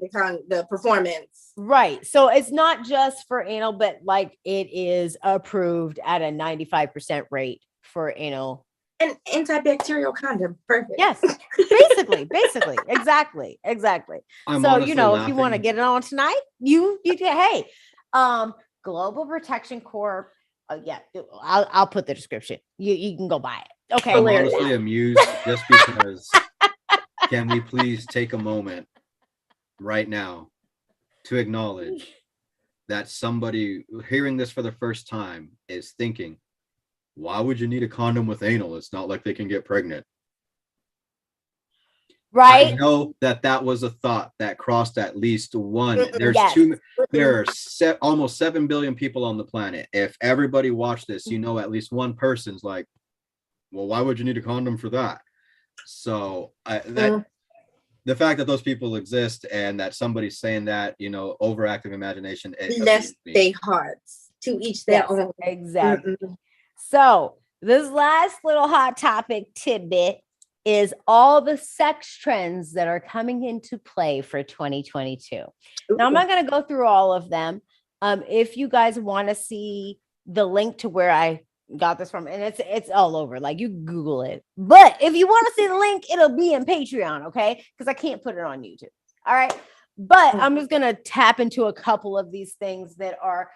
the performance. Right. So it's not just for anal, but like it is approved at a 95% rate for anal. An antibacterial condom. Perfect. Yes. Basically. Exactly. I'm So, honestly if you laughing. want to get it on tonight, you can, hey, Global Protection Corp. Yeah, I'll put the description. You can go buy it. Okay. I'm honestly amused just because can we please take a moment right now to acknowledge that somebody hearing this for the first time is thinking, why would you need a condom with anal? It's not like they can get pregnant. Right. I know that was a thought that crossed at least one. There's Yes. there are almost 7 billion people on the planet. If everybody watched this, at least one person's like, well, why would you need a condom for that? So the fact that those people exist and that somebody's saying that, overactive imagination. Bless their hearts, to each their own. Exactly. So this last little hot topic tidbit is all the sex trends that are coming into play for 2022. Now, I'm not going to go through all of them. If you guys want to see the link to where I got this from, and it's all over, like you Google it. But if you want to see the link, it'll be in Patreon, okay? Because I can't put it on YouTube. All right. But I'm just going to tap into a couple of these things that are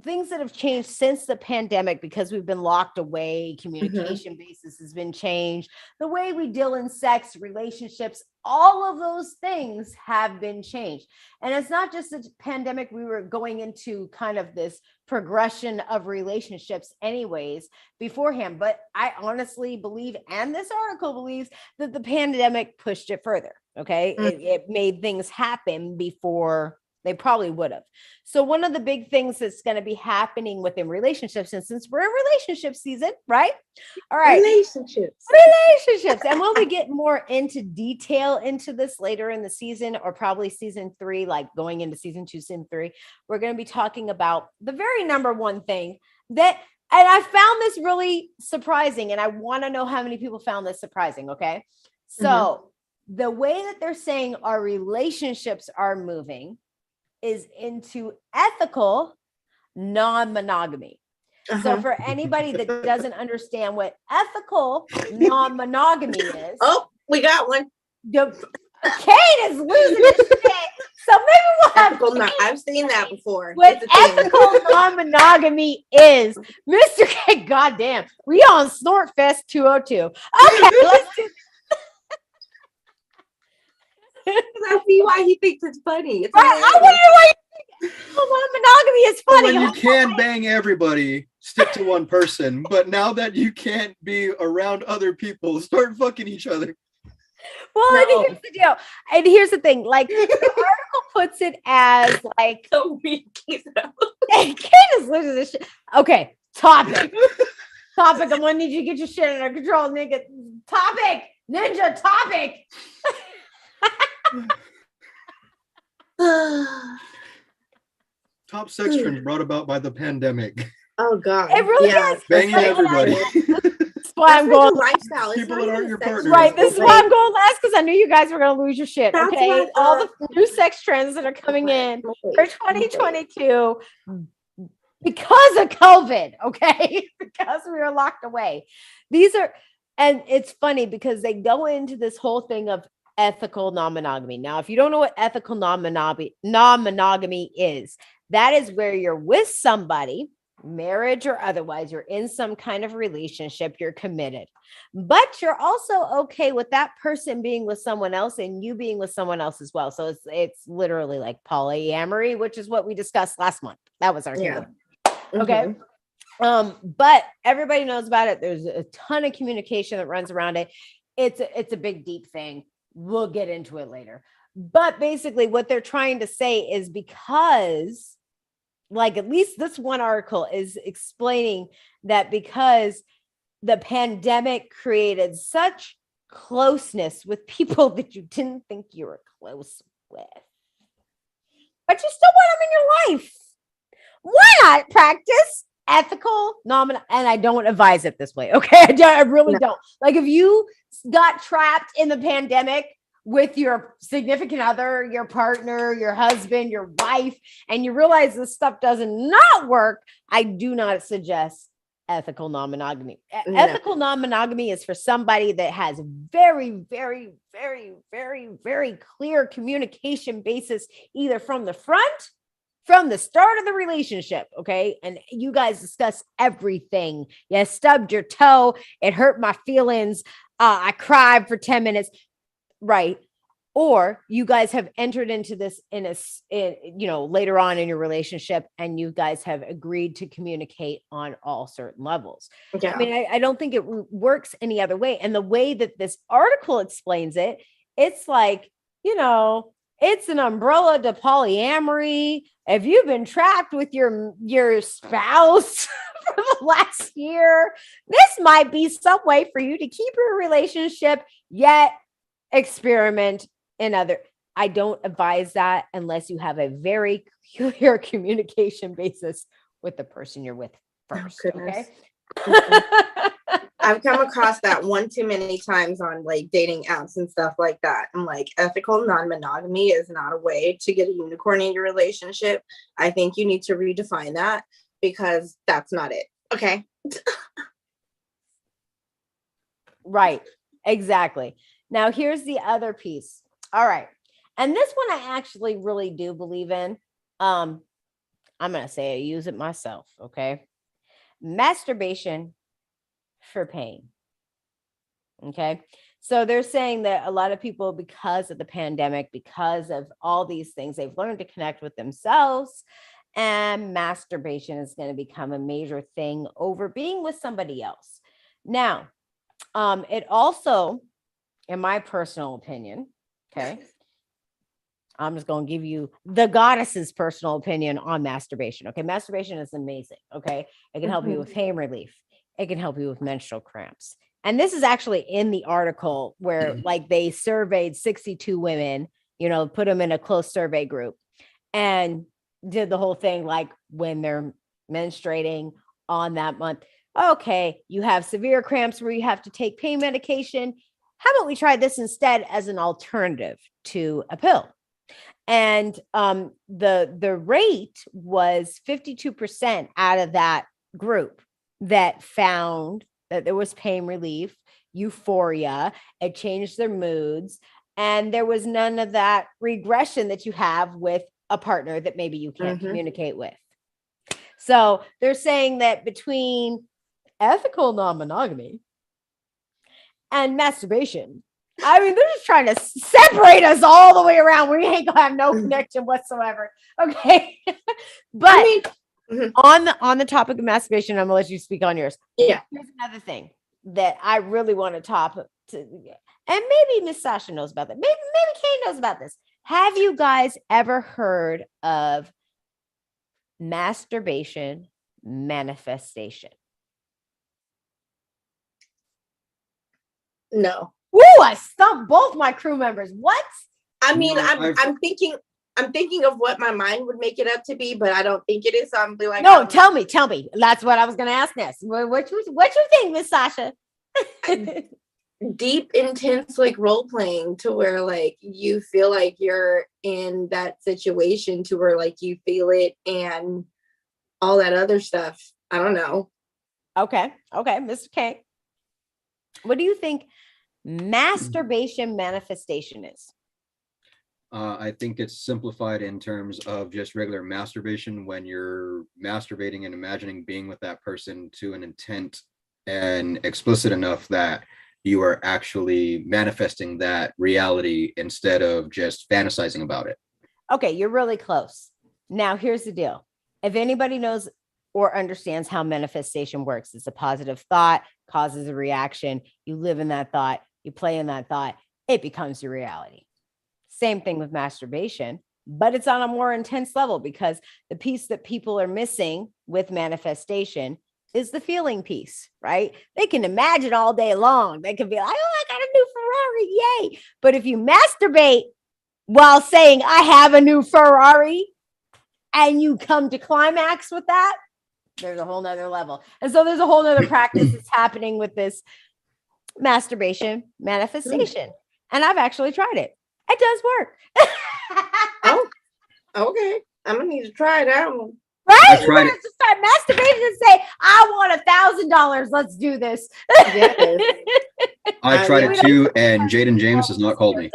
things that have changed since the pandemic because we've been locked away. Communication basis has been changed. The way we deal in sex, relationships, all of those things have been changed. And it's not just the pandemic. We were going into kind of this progression of relationships anyways beforehand. But I honestly believe, and this article believes, that the pandemic pushed it further. Okay. It made things happen before they probably would have. So one of the big things that's going to be happening within relationships, and since we're in relationship season, right? All right. Relationships. And when we get more into detail into this later in the season, or probably season 3, like going into season 2, season 3, we're going to be talking about the very number one thing that, and I found this really surprising, and I want to know how many people found this surprising. Okay. So the way that they're saying our relationships are moving is into ethical non-monogamy. So for anybody that doesn't understand what ethical non-monogamy is, we got one. Kate is losing his shit. So maybe we'll have I've seen that before. What ethical non-monogamy is, Mr. Kate. Goddamn, we on Snortfest 202. Okay, let's do. I see why he thinks it's funny. I wonder why you non-monogamy is But funny. when you can bang everybody, stick to one person. But now that you can't be around other people, start fucking each other. Well, No. and here's the deal. And here's the thing. Like the article puts it as like So weak. Candace looks at this shit. Okay, topic. I'm gonna need you to get your shit under control, nigga. Topic, ninja topic. Top sex trends brought about by the pandemic. Oh God. It really is. Banging everybody. That's why I'm going. Lifestyle. People that aren't your partner. Right. This is why I'm going last because I knew you guys were gonna lose your shit. That's Okay. what I All the thought. new sex trends that are coming in for 2022 because of COVID. Okay. Because we were locked away. These are, and it's funny because they go into this whole thing of ethical non-monogamy. Now, if you don't know what ethical non-monogamy is, that is where you're with somebody, marriage or otherwise, you're in some kind of relationship, you're committed, but you're also okay with that person being with someone else and you being with someone else as well. So it's literally like polyamory, which is what we discussed last month. That was our thing. Okay. But everybody knows about it. There's a ton of communication that runs around it. It's a big, deep thing. We'll get into it later. But basically what they're trying to say is because, like, at least this one article is explaining that because the pandemic created such closeness with people that you didn't think you were close with, but you still want them in your life. Why not practice ethical and I don't advise it this way. Okay. I really don't. Like if you got trapped in the pandemic with your significant other, your partner, your husband, your wife, and you realize this stuff doesn't not work, I do not suggest ethical non-monogamy. No. Ethical non-monogamy is for somebody that has very, very, very, very, very clear communication basis, either from the front, from the start of the relationship, okay? And you guys discuss everything. You stubbed your toe. It hurt my feelings. I cried for 10 minutes. Right. Or you guys have entered into this in later on in your relationship and you guys have agreed to communicate on all certain levels. Yeah. I mean, I don't think it works any other way. And the way that this article explains it, it's like, it's an umbrella to polyamory. If you've been trapped with your spouse for the last year, this might be some way for you to keep your relationship, yet experiment in other. I don't advise that unless you have a very clear communication basis with the person you're with first. Okay. I've come across that one too many times on like dating apps and stuff like that. I'm like, ethical non-monogamy is not a way to get a unicorn in your relationship. I think you need to redefine that because that's not it. Okay. Right. Exactly. Now here's the other piece. All right. And this one I actually really do believe in. I'm going to say I use it myself. Okay. Masturbation for pain. Okay. So they're saying that a lot of people, because of the pandemic, because of all these things, they've learned to connect with themselves, and masturbation is going to become a major thing over being with somebody else. Now, it also, in my personal opinion, okay, I'm just going to give you the goddess's personal opinion on masturbation. Okay. Masturbation is amazing. Okay. It can help you with pain relief. It can help you with menstrual cramps. And this is actually in the article where like they surveyed 62 women, put them in a close survey group and did the whole thing. Like when they're menstruating on that month, okay, you have severe cramps where you have to take pain medication. How about we try this instead as an alternative to a pill? And the rate was 52% out of that group that found that there was pain relief, euphoria, it changed their moods, and there was none of that regression that you have with a partner that maybe you can't communicate with. So they're saying that between ethical non-monogamy and masturbation, I mean, they're just trying to separate us all the way around. We ain't gonna have no connection whatsoever. Okay. But I mean, on the topic of masturbation, I'm gonna let you speak on yours. yeah. Here's another thing that I really want to and maybe Miss Sasha knows about that. Maybe Kay knows about this. Have you guys ever heard of masturbation manifestation? No. Woo, I stumped both my crew members. What? I mean, No, I'm thinking of what my mind would make it up to be, but I don't think it is. So I'm be like, No, tell me. That's what I was gonna ask next. What you think, Miss Sasha? deep, intense, like role playing to where like you feel like you're in that situation to where like you feel it and all that other stuff. I don't know. Okay, Mr. K. What do you think masturbation manifestation is? I think it's simplified in terms of just regular masturbation when you're masturbating and imagining being with that person to an intent and explicit enough that you are actually manifesting that reality instead of just fantasizing about it. Okay, you're really close. Now, here's the deal. If anybody knows or understands how manifestation works, it's a positive thought, causes a reaction. You live in that thought, you play in that thought, it becomes your reality. Same thing with masturbation, but it's on a more intense level because the piece that people are missing with manifestation is the feeling piece, right? They can imagine all day long. They can be like, oh, I got a new Ferrari, yay. But if you masturbate while saying, I have a new Ferrari, and you come to climax with that, there's a whole nother level. And so there's a whole nother practice that's happening with this masturbation manifestation. And I've actually tried it. It does work. Oh, okay. I'm gonna need to try that one. Right? I You tried want to start masturbating and say, I want $1,000. Let's do this. Yes. I tried it too, and Jaden James has not called me.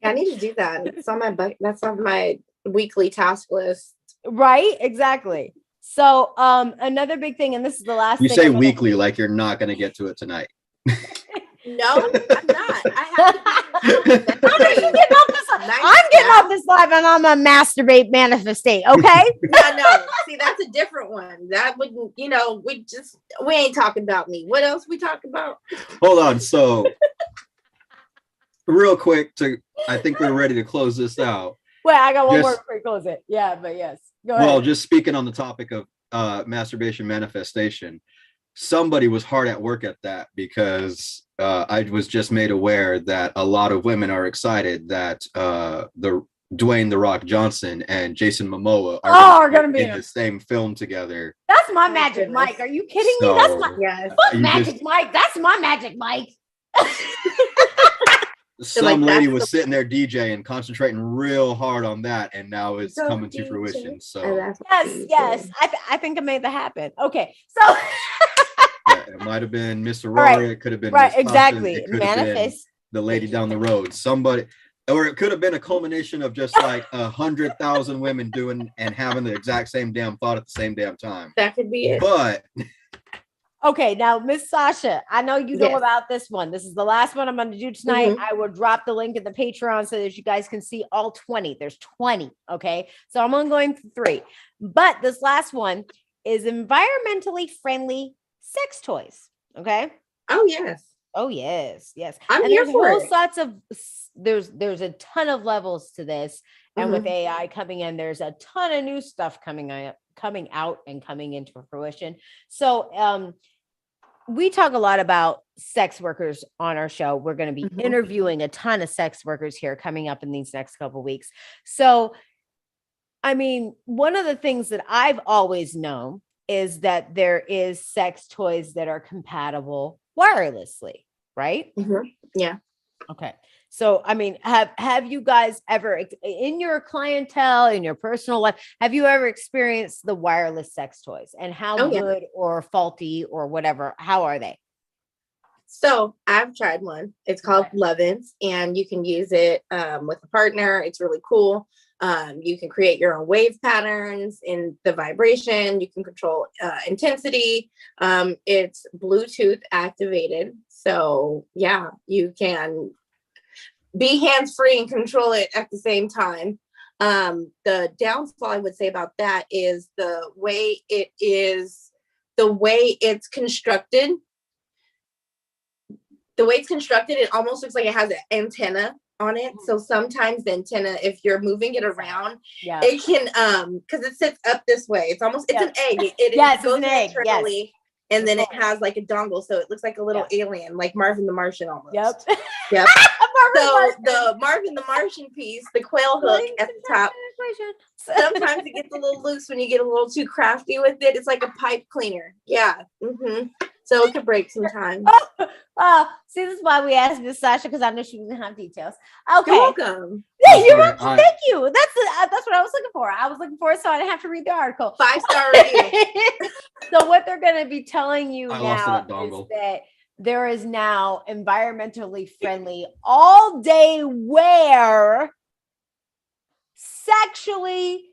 I need to do that. It's on that's on my weekly task list. Right? Exactly. So another big thing, and this is the last You thing say I'm gonna- weekly like you're not going to get to it tonight. No, I'm not. I have to be I'm getting off this live and I'm a masturbate manifestate. Okay. No. See, that's a different one. That wouldn't, we ain't talking about me. What else we talking about? Hold on. So real quick I think we're ready to close this out. Wait, I got one more before we close it. Yeah, but yes. Go ahead. Well, just speaking on the topic of masturbation manifestation, somebody was hard at work at that because I was just made aware that a lot of women are excited that the Dwayne "The Rock" Johnson and Jason Momoa are going to be in the same film together. That's my Magic Mike. Are you kidding me? That's my Magic Mike. That's my Magic Mike. Some lady was sitting there DJing, concentrating real hard on that, and now it's coming to fruition. So yes, I think I made that happen. Okay, so it might have been Mr. Rory, it could have been exactly. It could have been the lady down the road, somebody, or it could have been a culmination of just like 100,000 women doing and having the exact same damn thought at the same damn time. That could be it. But okay, now Miss Sasha, I know you know about this one. This is the last one I'm going to do tonight. Mm-hmm. I will drop the link in the Patreon so that you guys can see all 20. There's 20. Okay, so I'm only going for 3, but this last one is environmentally friendly sex toys. Okay. Oh yes. Oh yes. I'm here for it. There's a ton of levels to this, and with AI coming in, there's a ton of new stuff coming out and coming into fruition. So we talk a lot about sex workers on our show. We're going to be interviewing a ton of sex workers here coming up in these next couple of weeks. So, I mean, one of the things that I've always known is that there is sex toys that are compatible wirelessly, right? Yeah. Okay. So, I mean, have you guys ever, in your clientele, in your personal life, have you ever experienced the wireless sex toys, and how good or faulty or whatever, how are they? So I've tried one. It's called Lovin's, and you can use it with a partner. It's really cool. You can create your own wave patterns in the vibration. You can control intensity. It's Bluetooth activated. So yeah, you can be hands-free and control it at the same time. The downfall I would say about that is the way it's constructed. The way it's constructed, it almost looks like it has an antenna on it. So sometimes the antenna, if you're moving it around, it can because it sits up this way. It's almost it's an egg. It goes internally, and then it has like a dongle, so it looks like a little alien, like Marvin the Martian almost. Yep. So the Marvin the Martian piece, the quail hook at the top, sometimes it gets a little loose when you get a little too crafty with it. It's like a pipe cleaner. Yeah. So it could break sometimes. See, this is why we asked Miss Sasha, because I know she doesn't have details. Okay. You're welcome. Yeah, you're welcome. Thank you. That's what I was looking for. I was looking for it so I didn't have to read the article. 5-star review. So what they're going to be telling you now is that there is now environmentally friendly all day wear, sexually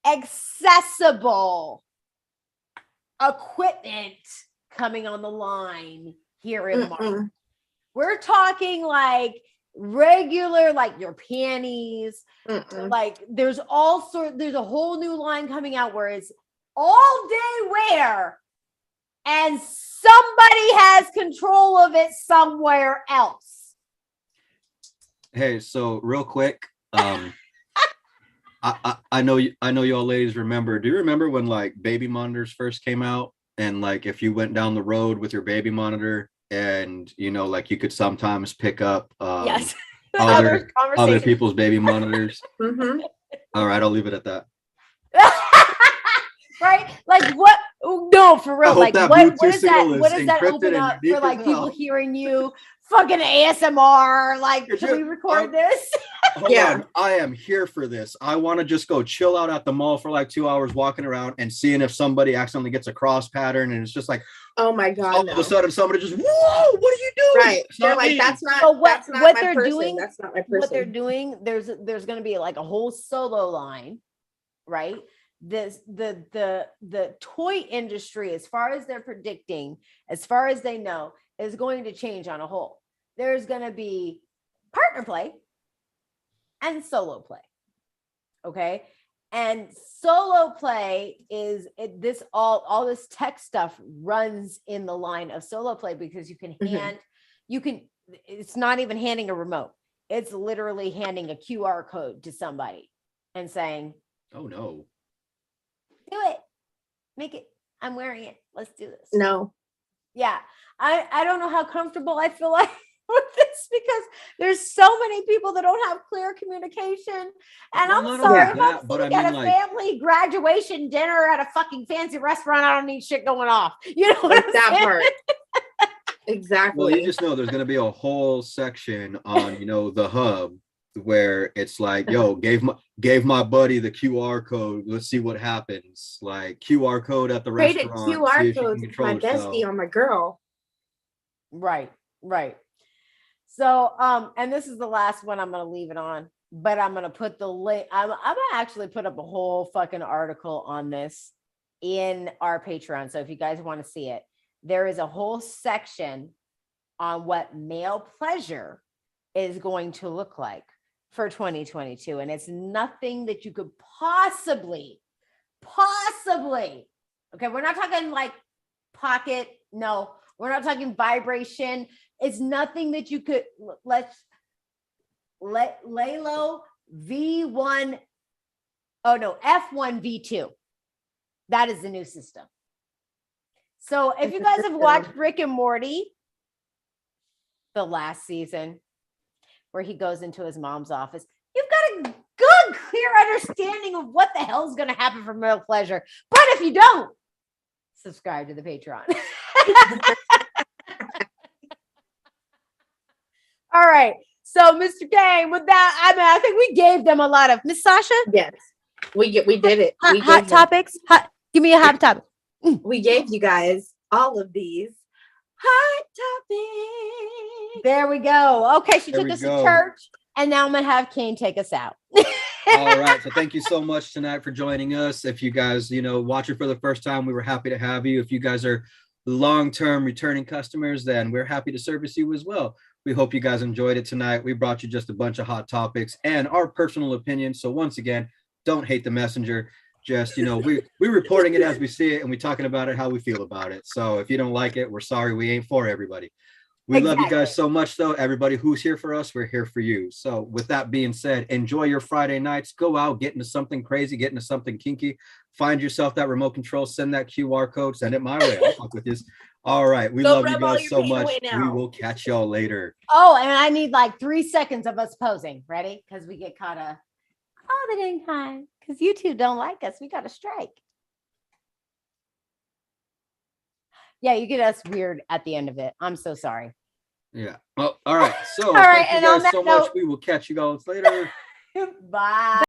accessible equipment coming on the line here in March. We're talking like regular, like your panties, like there's a whole new line coming out where it's all day wear and somebody has control of it somewhere else. Hey, so real quick, I know y'all ladies remember. Do you remember when like baby monitors first came out? And like if you went down the road with your baby monitor and like you could sometimes pick up other people's baby monitors. All right, I'll leave it at that. Right? Like what? No, for real. Like what does that open up for like people hearing you? Fucking ASMR. Like, can we record this? Hold on. I am here for this. I want to just go chill out at the mall for like 2 hours walking around and seeing if somebody accidentally gets a cross pattern and it's just like, oh my God. All of a sudden somebody just, whoa, what are you doing? Right. They're like, that's not what they're person. doing. That's not my person. What they're doing, there's going to be like a whole solo line, right? The toy industry, as far as they're predicting, as far as they know, is going to change on a whole. There's going to be partner play and solo play. Okay. And solo play is all this tech stuff runs in the line of solo play because you can it's not even handing a remote. It's literally handing a QR code to somebody and saying, oh no, do it, make it. I'm wearing it. Let's do this. No. Yeah. I don't know how comfortable I feel like with this because there's so many people that don't have clear communication. And I'm sorry if I'm sitting at a family graduation dinner at a fucking fancy restaurant. I don't need shit going off. You know what that part. Exactly. Well, you just know there's going to be a whole section on, the hub where it's like, yo, gave my buddy the QR code. Let's see what happens. Like QR code at the restaurant. QR code to my bestie on my girl. Right. So, and this is the last one I'm going to leave it on, but I'm going to put the link. I'm going to actually put up a whole fucking article on this in our Patreon. So if you guys want to see it, there is a whole section on what male pleasure is going to look like for 2022. And it's nothing that you could possibly, okay. We're not talking like pocket. No, we're not talking vibration. It's nothing that you could let Lalo V1. Oh no, F1 V2. That is the new system. So if you guys have watched Rick and Morty, the last season where he goes into his mom's office, you've got a good, clear understanding of what the hell is going to happen for male pleasure. But if you don't, subscribe to the Patreon. All right. So, Mr. Kane, with that, I think we gave them a lot of Miss Sasha. Yes, we did it. Hot topics. Give me a hot topic. We gave you guys all of these hot topics. There we go. Okay, she took us to church, and now I'm gonna have Kane take us out. All right. So thank you so much tonight for joining us. If you guys, watch it for the first time, we were happy to have you. If you guys are long-term returning customers, then we're happy to service you as well. We hope you guys enjoyed it tonight. We brought you just a bunch of hot topics and our personal opinions. So once again, don't hate the messenger. Just, we're reporting it as we see it, and we're talking about it how we feel about it. So if you don't like it, we're sorry. We ain't for everybody. We love you guys so much, though. Everybody who's here for us, we're here for you. So with that being said, enjoy your Friday nights. Go out, get into something crazy, get into something kinky. Find yourself that remote control. Send that QR code. Send it my way. I'll fuck with this. All right. We love you guys so much. We will catch y'all later. Oh, and I need like 3 seconds of us posing. Ready? Because we get caught up all the dang time. Because you two don't like us. We got a strike. Yeah, you get us weird at the end of it. I'm so sorry. Yeah. Well, all right. So all right, thank you guys so much. We will catch you guys later. Bye.